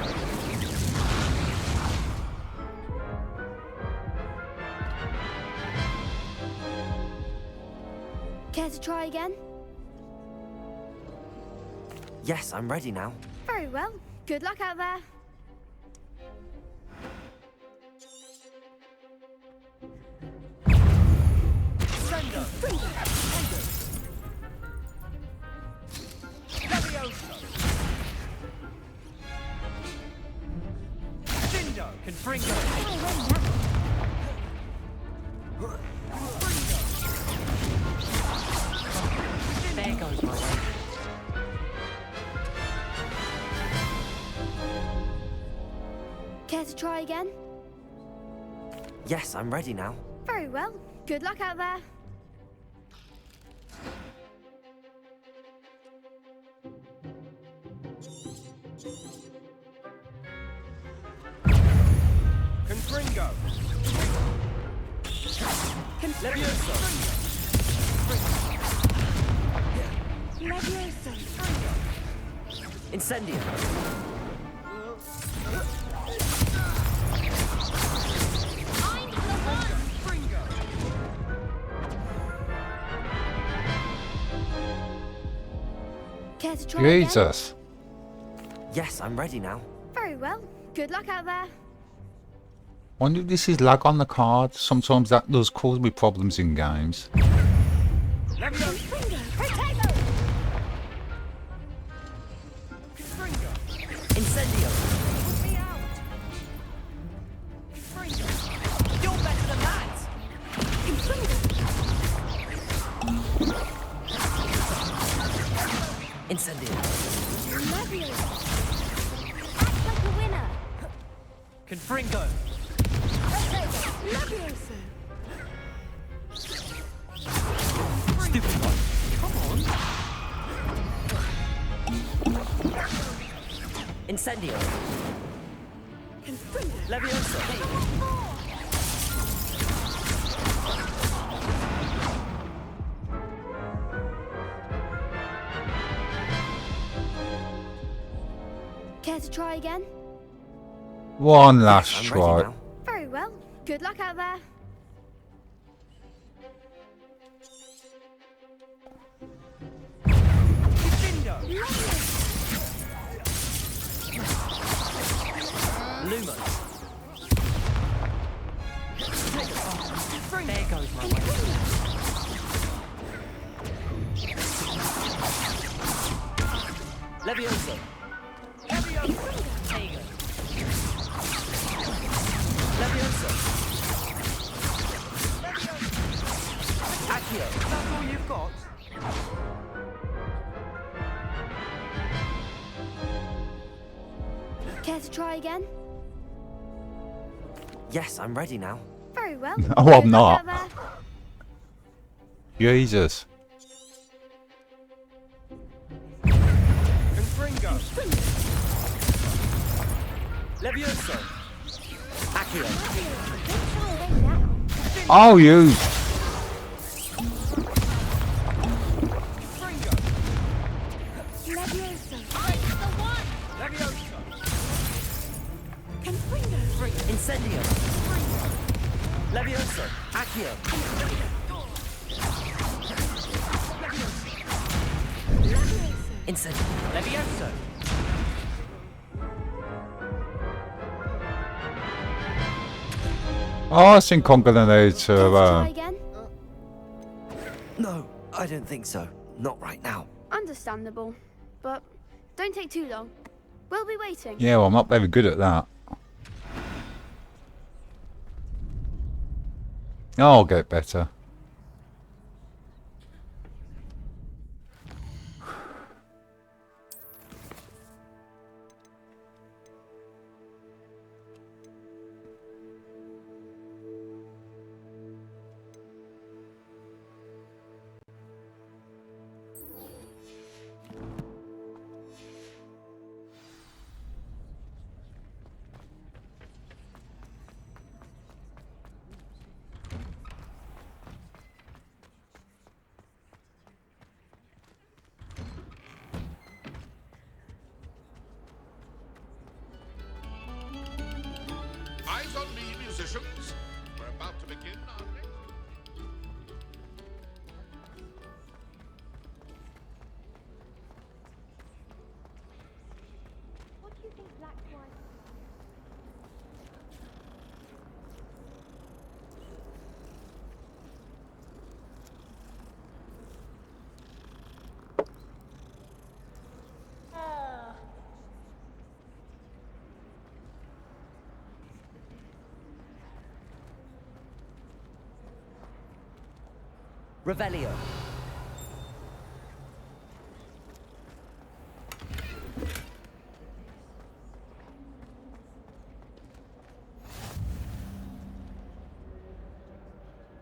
Care to try again?
Yes, I'm ready now.
Very well. Good luck out there.
Confringo.
There goes my way.
Care to try again?
Yes, I'm ready now.
Very well. Good luck out there.
Confringo.
Levioso. Incendio.
Care to try again?
Jesus.
Yes, I'm ready now.
Very well. Good luck out there.
Wonder if this is lag on the card. Sometimes that does cause me problems in games.
Incendio. You're better than that. Incendio.
Act like a winner.
Confringo. Stupid one. Come on. Incendio. Leviosa.
Care to try again?
One last
I'm ready
try.
now.
Very well. Good luck out there.
Lumos.
There goes my way.
Leviosa. Leviosa. Leviosa. Accio.
That's all you've got?
Care to try again?
Yes, I'm ready now.
Very well.
Oh,
Good
I'm
luck
not.
out there.
Jesus.
Confringo. Leviosa. Accio.
Oh, you.
Incendio. Leviosa. Accio. Incendio. Leviosa.
Oh, I think I'm gonna need to.
Try again?
No, I don't think so. Not right now.
Understandable. But don't take too long. We'll be waiting.
Yeah, well, I'm not very good at that. I'll get better.
Eyes on me, musicians. We're about to begin our next...
What do you think Black White?
Revelio.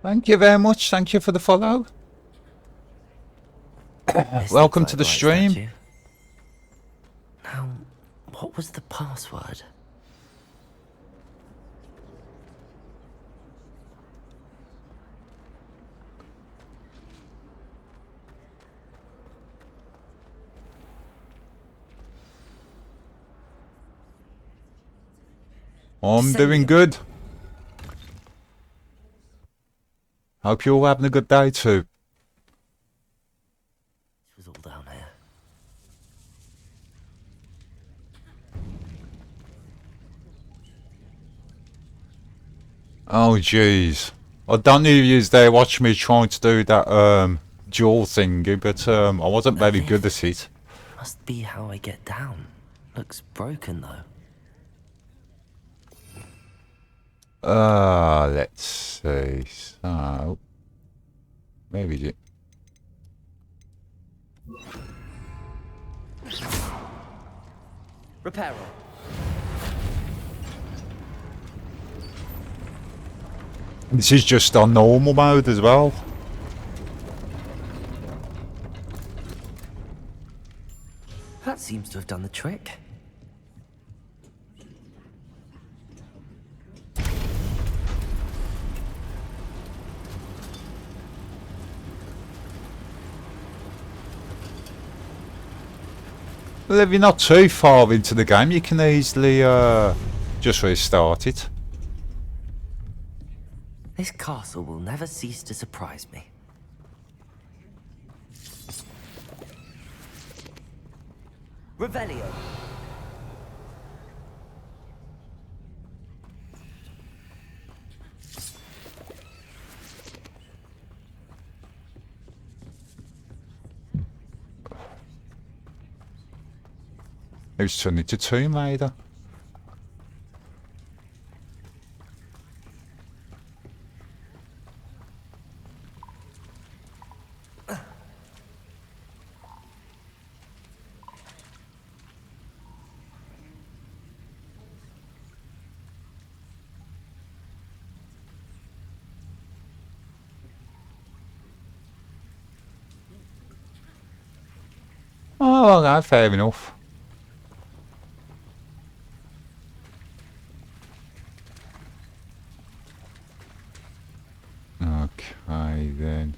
Thank you very much. Thank you for the follow. Welcome to the stream.
Now, what was the password?
I'm doing good. Hope you're all having a good day too.
This was all down here.
Oh jeez. I don't know if you was there watching me trying to do that jaw thingy, but I wasn't very good at it.
Must be how I get down. Looks broken though.
Let's see. So, where is it?
Reparo.
This is just on normal mode as well.
That seems to have done the trick.
Well, if you're not too far into the game, you can easily just restart it.
This castle will never cease to surprise me. Revelio.
Who's turned into Tomb Raider? Oh, okay, fair enough. Okay, then.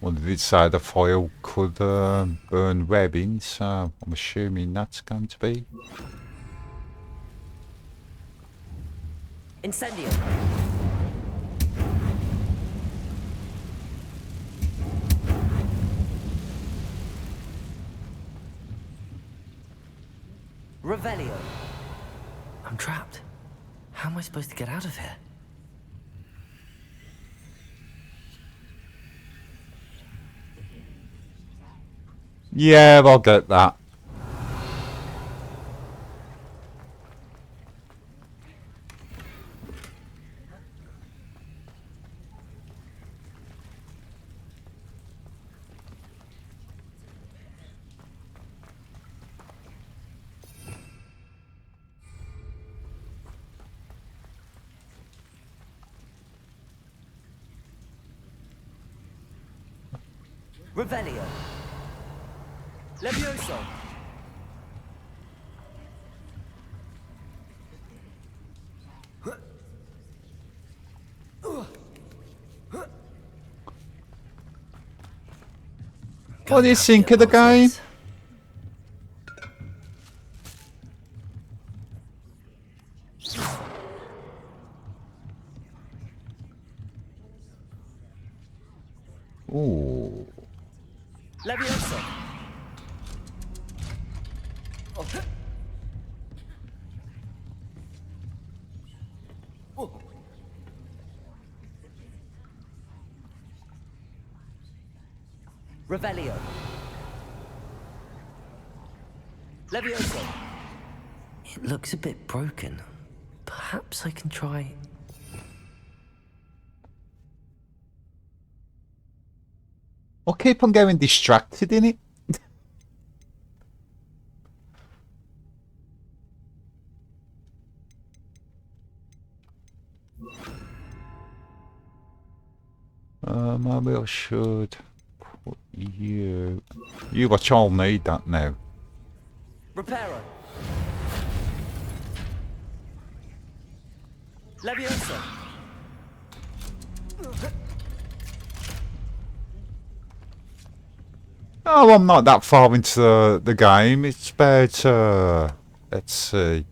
Well, they did say the foil could burn webbing, so I'm assuming that's going to be.
Incendio. Revelio. I'm trapped. How am I supposed to get out of here?
Yeah, I'll get that.
Revelio. Levioso.
What do you think of the game? Ooh.
Levioso. Revelio. Levioso. It looks a bit broken. Perhaps I can try.
I'll keep on getting distracted in it. Maybe I should put you. You watch, I'll need that now.
Reparo. Levioso.
Oh, I'm not that far into the game. It's about, let's see.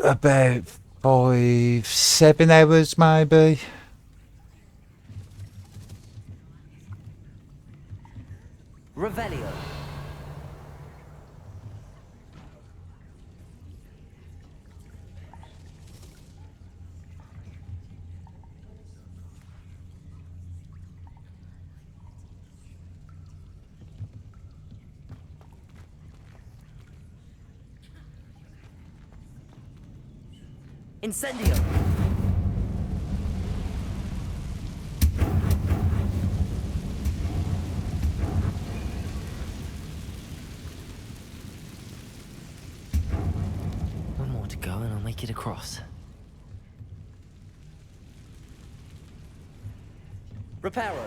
About 5-7 hours, maybe.
Revelio. Incendio! One more to go and I'll make it across. Reparo!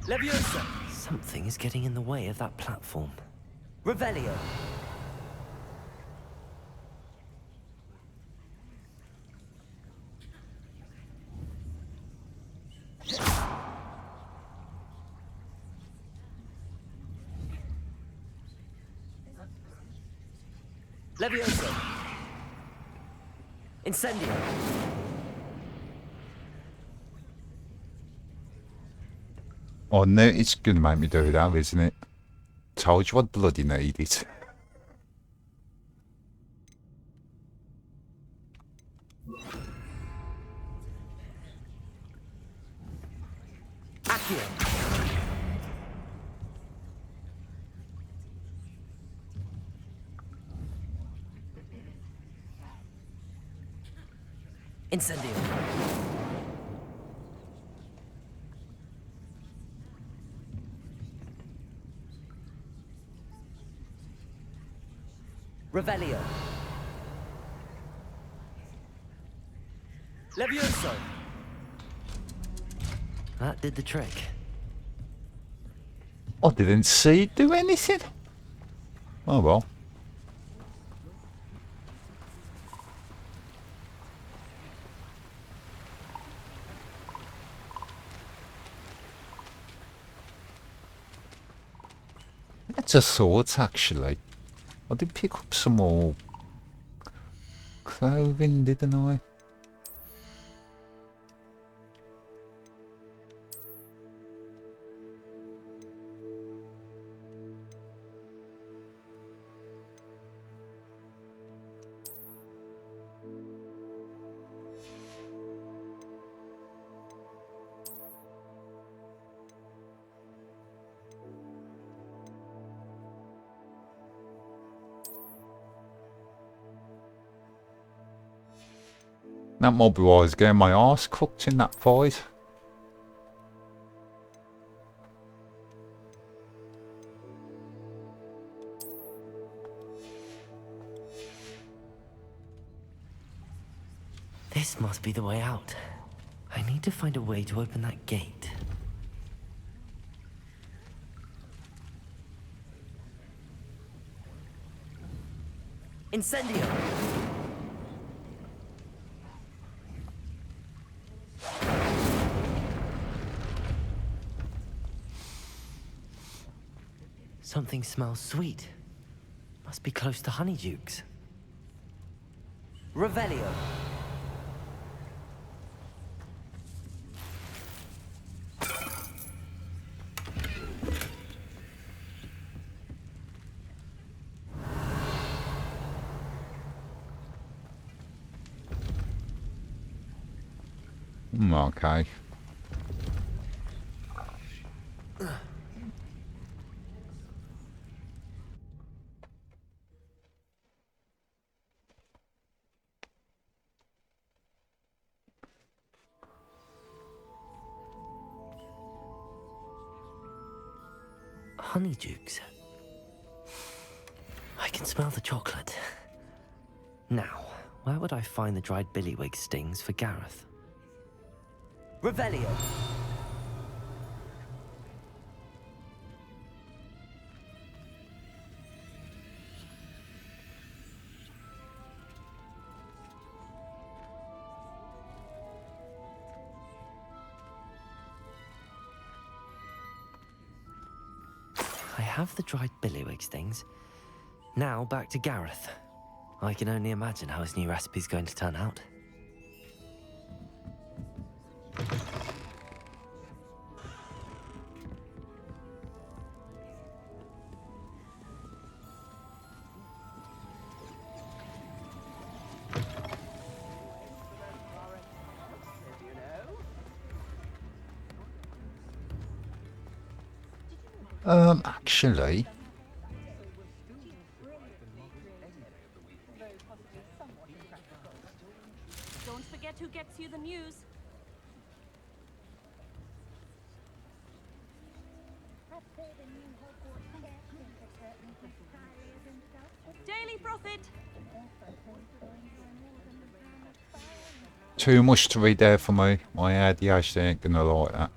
Leviosa! Something is getting in the way of that platform. Revelio! Leviosa! Incendio!
I knew it's gonna make me do that, isn't it? Told you I'd bloody need it.
Accio! Incendio! Revelio! Levioso! That did the trick.
I didn't see it do anything. Oh well. That's a thought, actually. I did pick up some more clothing, didn't I? That might be why I was getting my arse cooked in that fight.
This must be the way out. I need to find a way to open that gate. Incendio! Something smells sweet. Must be close to Honeydukes. Revelio!
Okay.
Honeydukes. I can smell the chocolate. Now, where would I find the dried billywig stings for Gareth? Revelio! I have the dried billywig stings. Now back to Gareth. I can only imagine how his new recipe's going to turn out.
Actually,
Don't forget who gets you the news. Daily Prophet!
Too much to read there for me. My ADHD ain't gonna like that.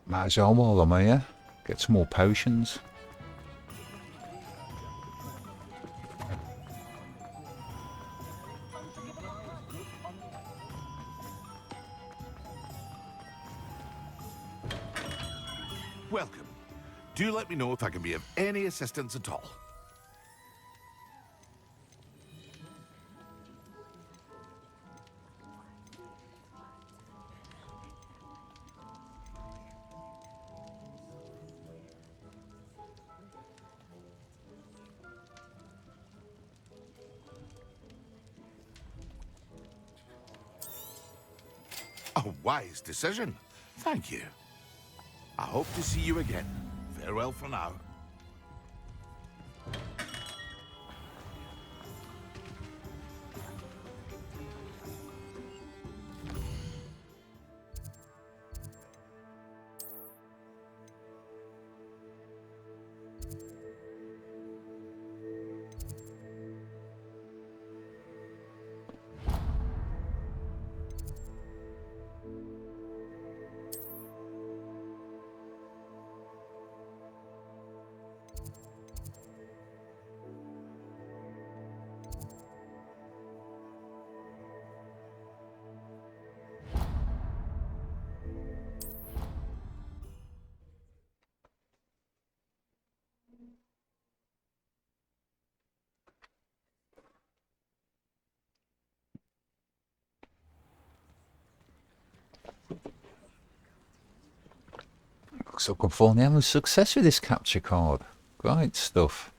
Might as well while I'm here. Get some more potions.
Welcome. Do let me know if I can be of any assistance at all. A wise decision. Thank you. I hope to see you again. Farewell for now.
Looks like I'm finally having success with this capture card. Great stuff.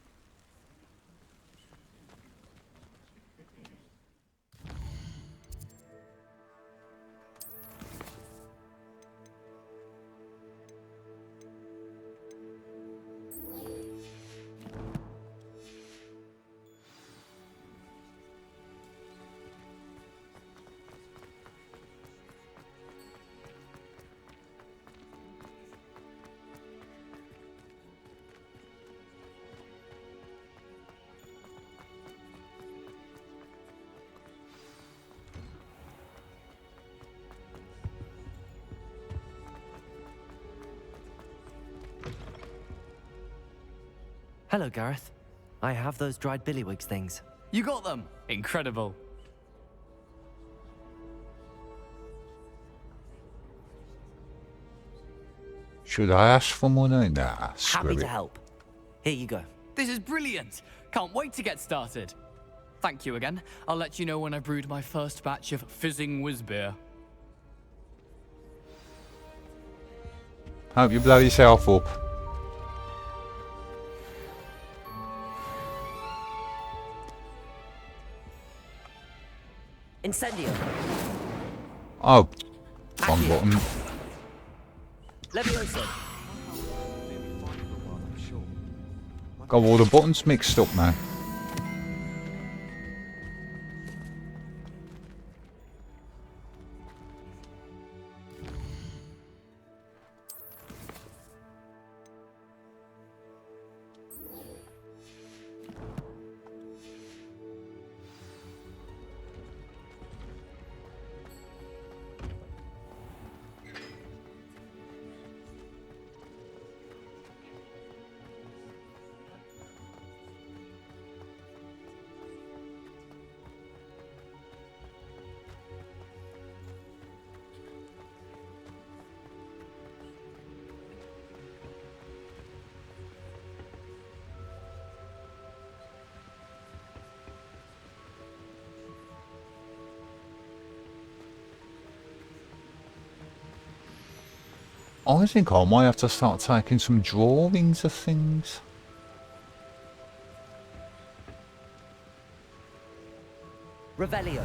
Hello, Gareth. I have those dried billywigs things.
You got them! Incredible.
Should I ask for money? Nah, screw
Happy
it.
to help. Here you go.
This is brilliant! Can't wait to get started. Thank you again. I'll let you know when I brewed my first batch of fizzing whiz beer.
Hope you blow yourself up.
Incendio.
Oh, wrong button.
Levioso.
Got all the buttons mixed up now. I think I might have to start taking some drawings of things.
Revelio.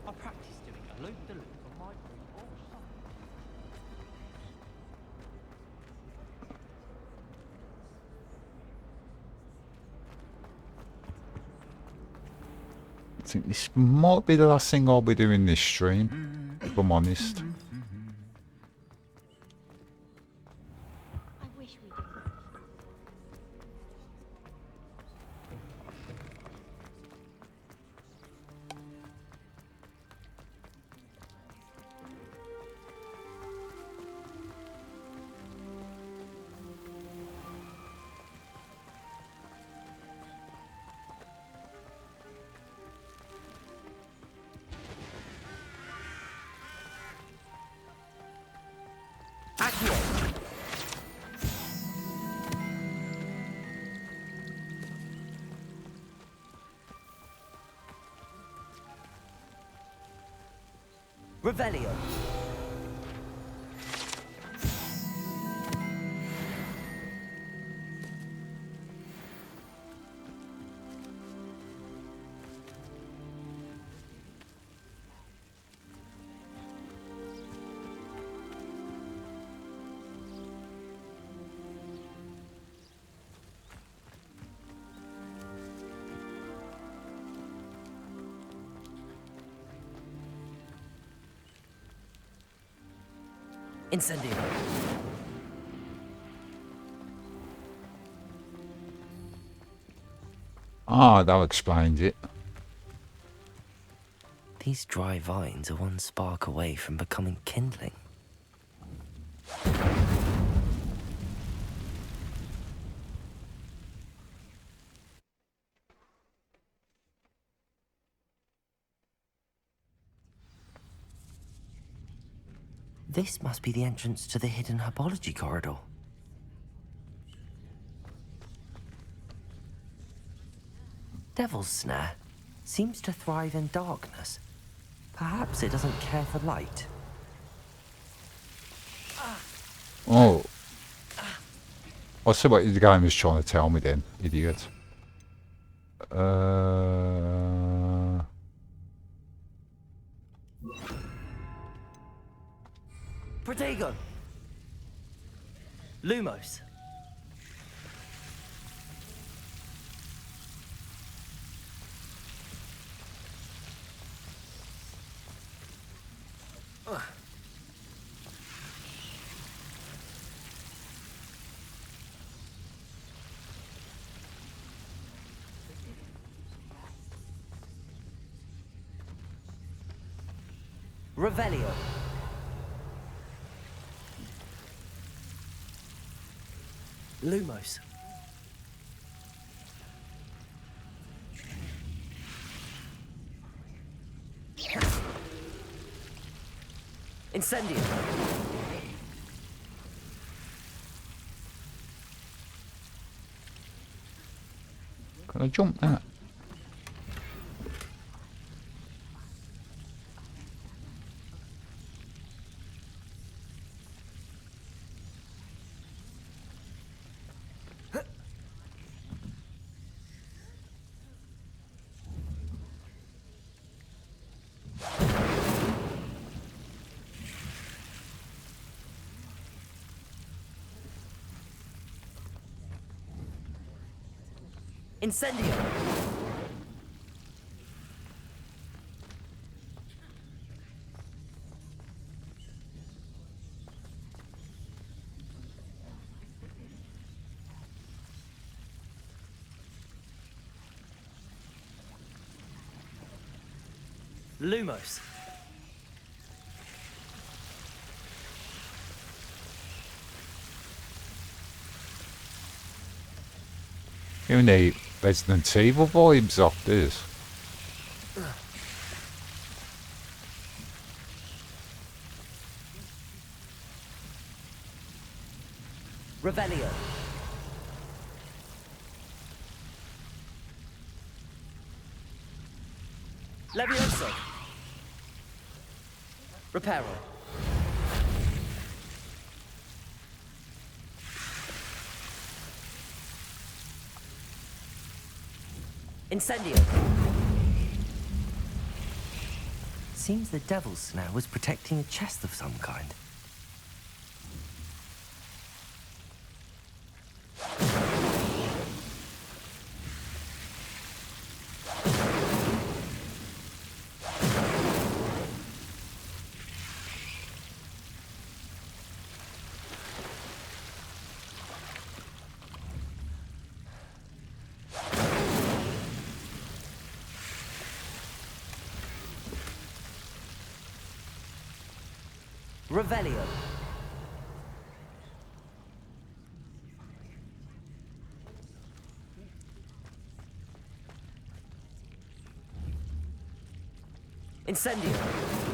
I practice doing a loop-de-loop on my broom all summer.
I think this might be the last thing I'll be doing this stream, if I'm honest.
I wish we did.
Accio. Revelio. Incendio.
Ah, that explains it.
These dry vines are one spark away from becoming kindling. This must be the entrance to the hidden herbology corridor. Devil's Snare seems to thrive in darkness. Perhaps it doesn't care for light.
Oh. I see what the game is trying to tell me then, idiot.
Protego! Lumos. Revelio. Lumos. Incendio.
Can I jump that?
Incendio. Lumos.
Giving the Resident Evil vibes off this.
Revelio. Levioso. Reparo. Incendio. Seems the devil's snare was protecting a chest of some kind. Revelio. Incendio.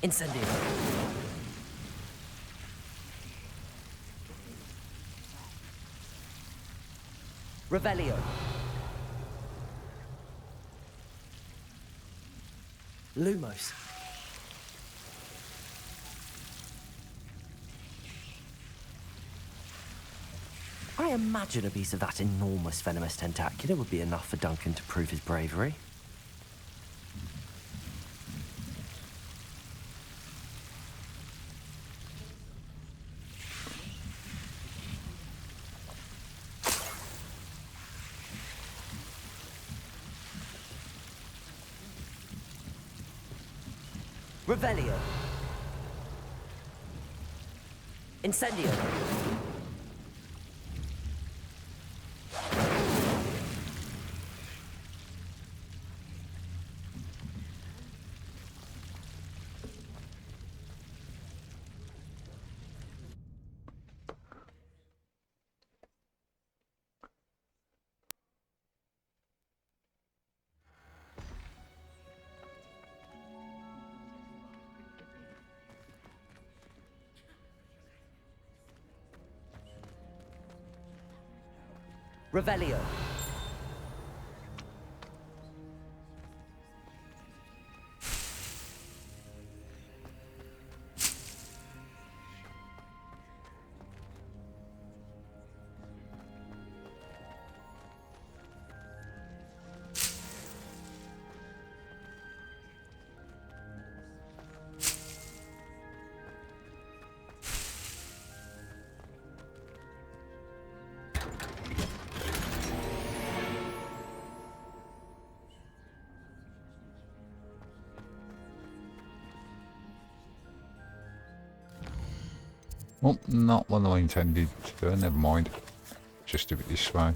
Incendio. Revelio. Lumos. I imagine a piece of that enormous venomous tentacular would be enough for Duncan to prove his bravery. Revelio. Incendio. Revelio.
Oh, not what I intended to do, never mind. Just do it this way.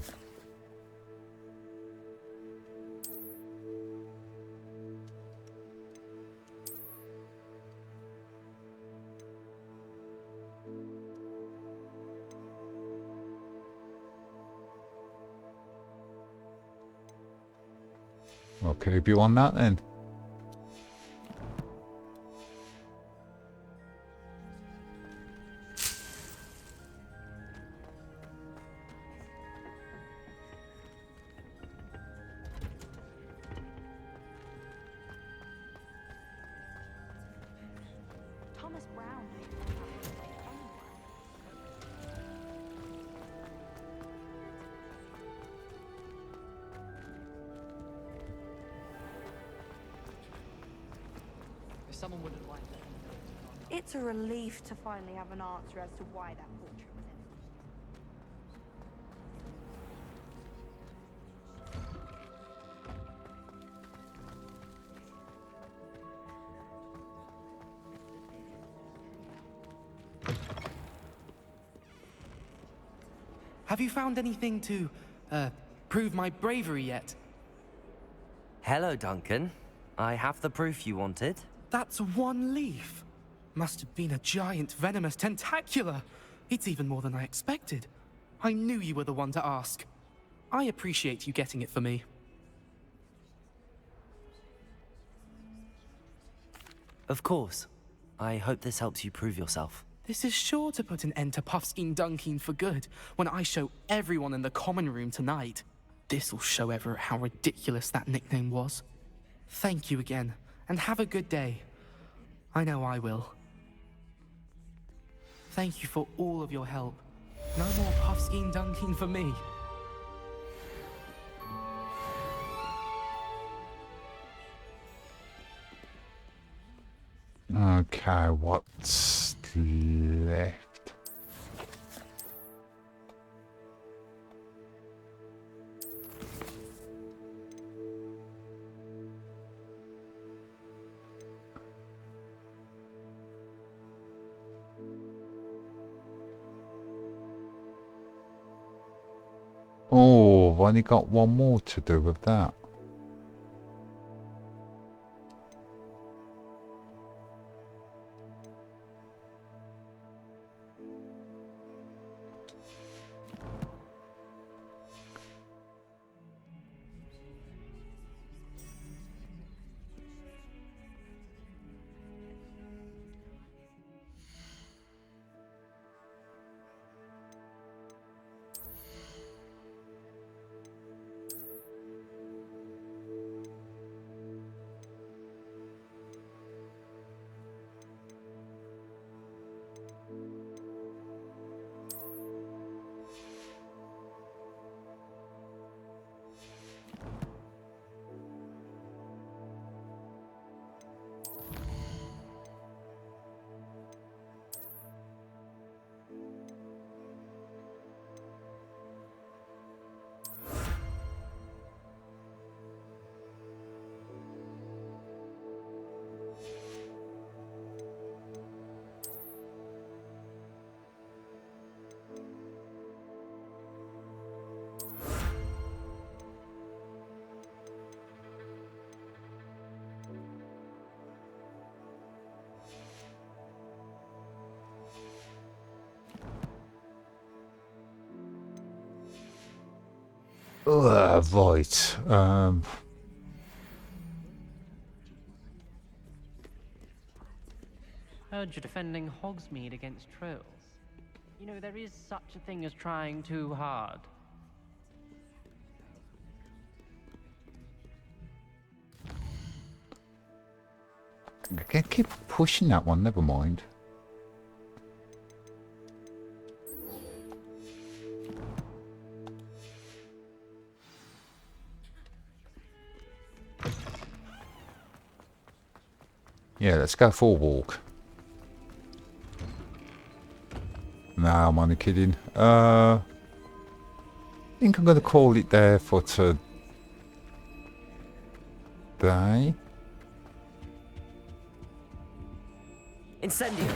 I'll keep you on that then.
Thomas Brown.
If someone wouldn't like that.
It's a relief to finally have an answer as to why that portrait was
Have you found anything to, prove my bravery yet?
Hello, Duncan. I have the proof you wanted.
That's one leaf. Must have been a giant venomous tentacula. It's even more than I expected. I knew you were the one to ask. I appreciate you getting it for me.
Of course. I hope this helps you prove yourself.
This is sure to put an end to Puffskein Dunkeen for good when I show everyone in the common room tonight. This'll show Everett how ridiculous that nickname was. Thank you again, and have a good day. I know I will. Thank you for all of your help. No more Puffskein Dunkeen for me.
Okay, what's left? Oh, I've only got one more to do with that. Right.
Heard you're defending Hogsmeade against trolls. You know, there is such a thing as trying too hard.
I can keep pushing that one, never mind. Yeah, let's go for a walk. No, I'm only kidding. I think I'm going to call it there for today.
Incendio!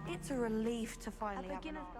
It's a relief to finally have an answer.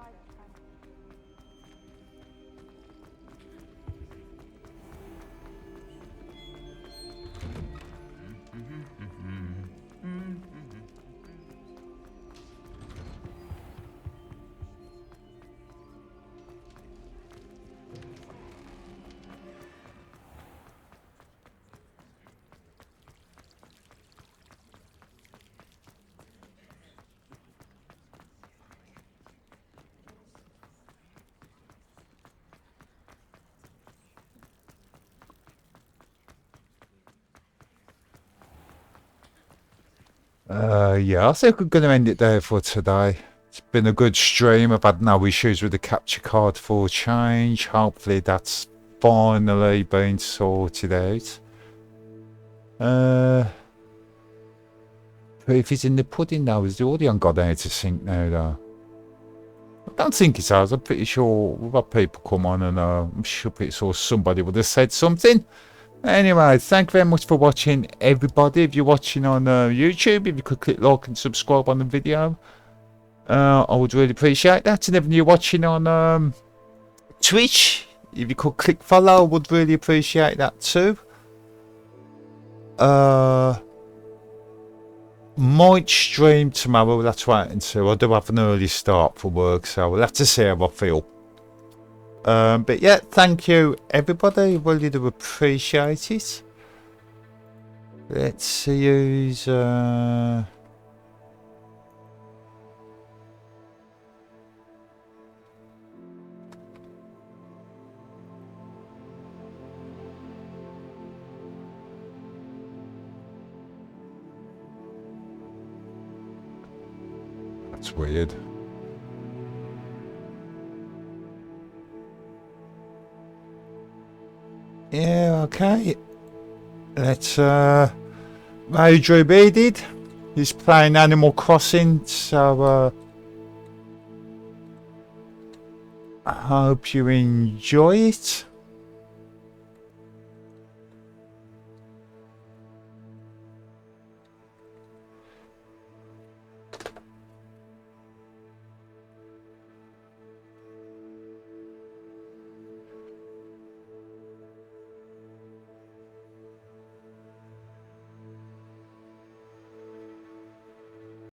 Yeah, I think we're going to end it there for today. It's been a good stream. I've had no issues with the capture card for change. Hopefully that's finally been sorted out. Proof is in the pudding now. Has the audio gone out to sync now though? I don't think it has. I'm pretty sure we've had people come on and I'm sure pretty sure somebody would have said something. Anyway, thank you very much for watching, everybody. If you're watching on YouTube, if you could click like and subscribe on the video, I would really appreciate that. And if you're watching on Twitch, if you could click follow, I would really appreciate that too. Might stream tomorrow, that's right, and so I do have an early start for work, so we'll have to see how I feel. But yeah, thank you everybody, really do appreciate it. Let's see who's that's weird. Yeah, okay. Let's Major Beaded. He's playing Animal Crossing, so I hope you enjoy it.